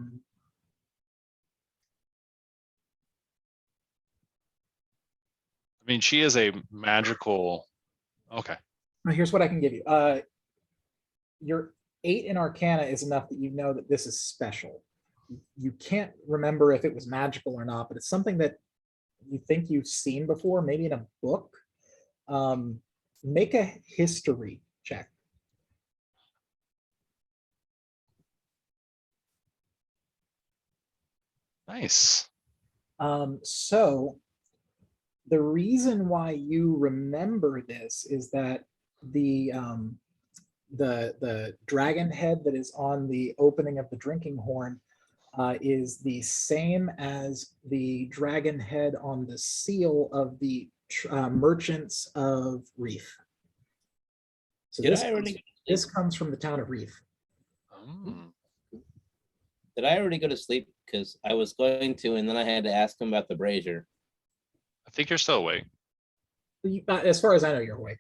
mean, she is a magical. Okay. Well, here's what I can give you. Your 8 in Arcana is enough that you know that this is special. You can't remember if it was magical or not, but it's something that you think you've seen before, maybe in a book. Make a history check. Nice. So the reason why you remember this is that the dragon head that is on the opening of the drinking horn is the same as the dragon head on the seal of the merchants of Reef. So this comes from the town of Reef. Mm. Did I already go to sleep? Because I was going to, and then I had to ask him about the brazier. I think you're still awake. As far as I know, you're awake.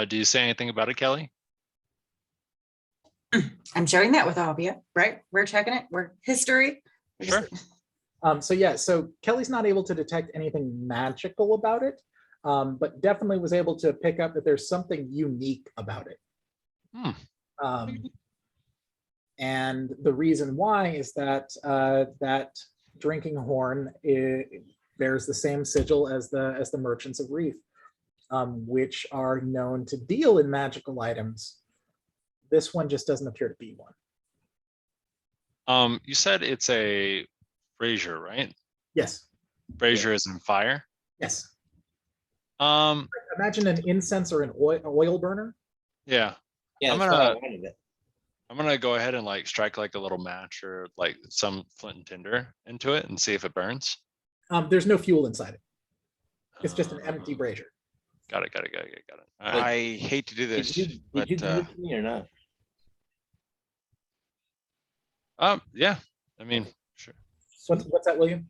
Do you say anything about it, Kelly? I'm sharing that with all of you, right? We're checking it. We're history. We're Sure. So Kelly's not able to detect anything magical about it, but definitely was able to pick up that there's something unique about it. And the reason why is that that drinking horn bears the same sigil as the merchants of Reef, which are known to deal in magical items. This one just doesn't appear to be one. You said it's a brazier, right? Yes. Brazier is in fire. Yes. Imagine an incense or an oil burner. Yeah. Yeah, I'm that's what I gonna- wanted it. I'm gonna go ahead and like strike like a little match or like some flint and tinder into it and see if it burns. There's no fuel inside it. It's just an empty Uh, brazier. Got it. All right. I hate to do this, Did you but give it to me or not? Yeah. I mean, sure. What's that, William?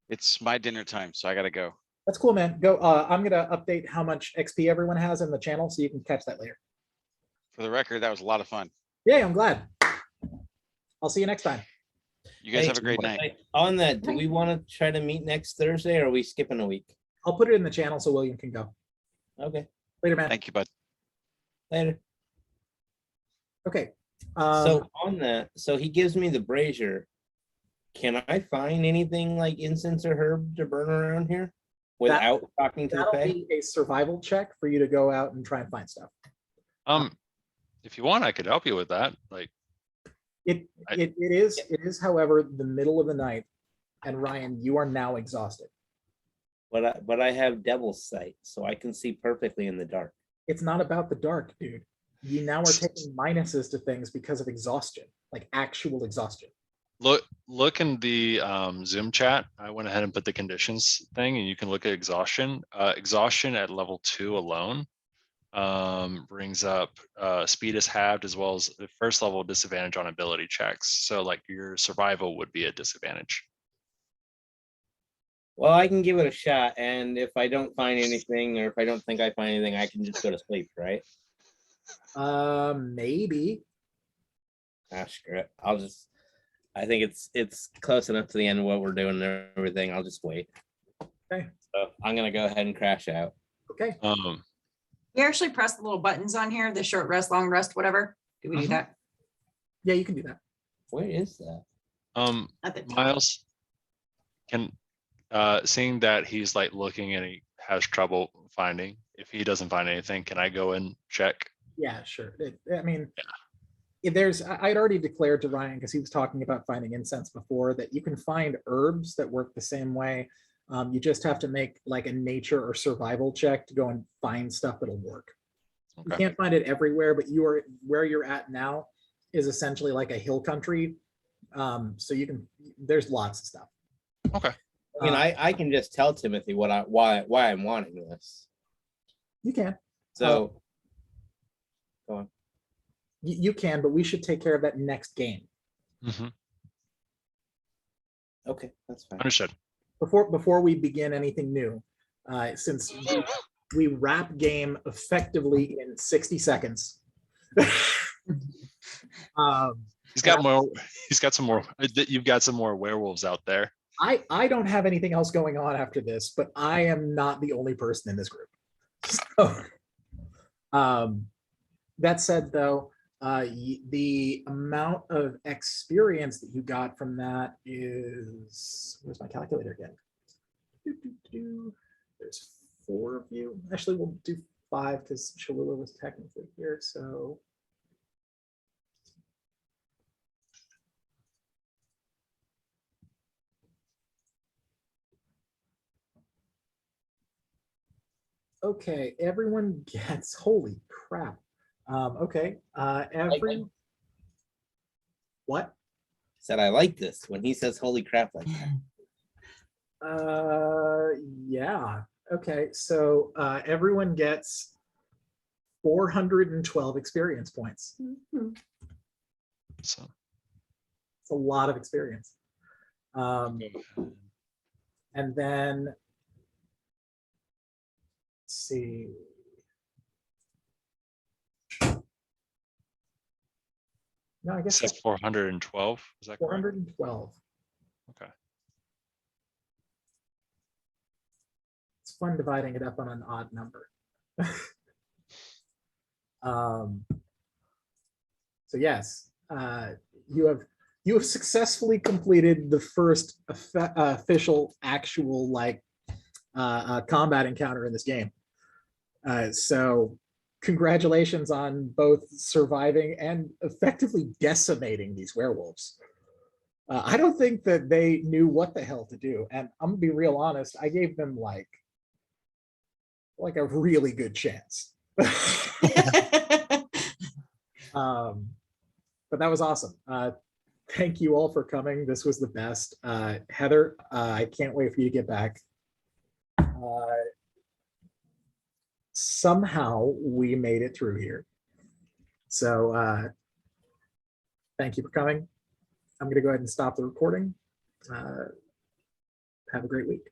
it's my dinner time, so I gotta go. That's cool, man. Go. I'm gonna update how much XP everyone has in the channel, so you can catch that later. For the record, that was a lot of fun. Yeah, I'm glad. I'll see you next time. You guys Hey, have a great night. On that, do we want to try to meet next Thursday or are we skipping a week? I'll put it in the channel so William can go. Okay, Later, man. Thank you, bud. later. Okay, So on that, so he gives me the brazier. Can I find anything like incense or herb to burn around here without talking to the that'll Fae? be a survival check for you to go out and try and find stuff. If you want, I could help you with that. Like, It is, however, the middle of the night, and Ryan, you are now exhausted. But I have devil's sight, so I can see perfectly in the dark. It's not about the dark, dude. You now are taking minuses to things because of exhaustion, like actual exhaustion. look in the Zoom chat. I went ahead and put the conditions thing, and you can look at exhaustion. Exhaustion at level 2 alone brings up speed is halved, as well as the first level disadvantage on ability checks. So like your survival would be a disadvantage. Well, I can give it a shot, and if I don't find anything, or if I don't think I find anything, I can just go to sleep, right? Maybe. Ah, screw it. I think it's close enough to the end of what we're doing and everything. I'll just wait. Okay. So I'm gonna go ahead and crash out. Okay. You actually press the little buttons on here, the short rest, long rest, whatever. Do we do Mhm. that? Yeah, you can do that. Where is that? At the top. Miles, can seeing that he's like looking and he has trouble finding, if he doesn't find anything, can I go and check? Yeah, sure. I mean, if I'd already declared to Ryan, because he was talking about finding incense before, that you can find herbs that work the same way. You just have to make like a nature or survival check to go and find stuff that'll work. You Okay. can't find it everywhere, but where you're at now is essentially like a hill country. So there's lots of stuff. Okay. I mean, I can just tell Timothy why I'm wanting this. You can. So You can, but we should take care of that next game. Mhm. okay, that's fine. Understood. Before we begin anything new, since we wrap game effectively in 60 seconds. He's got more. He's got some more. You've got some more werewolves out there. I don't have anything else going on after this, but I am not the only person in this group. So, that said, though, the amount of experience that you got from that is, where's my calculator again? There's 4 of you. Actually, we'll do 5 because Cholula was technically here. So okay, everyone gets, holy crap. Okay, what? Said I like this when he says "holy crap" like that. Yeah. Okay, so everyone gets 412 experience points. So It's a lot of experience. And then, let's see. No, I it guess says 412. Is that correct? 412. Okay. It's fun dividing it up on an odd number. So yes, you have successfully completed the first official actual like combat encounter in this game. So congratulations on both surviving and effectively decimating these werewolves. I don't think that they knew what the hell to do, and I'm gonna be real honest. I gave them like a really good chance. But that was awesome. Thank you all for coming. This was the best. Heather, I can't wait for you to get back. Somehow we made it through here. So thank you for coming. I'm going to go ahead and stop the recording. Have a great week.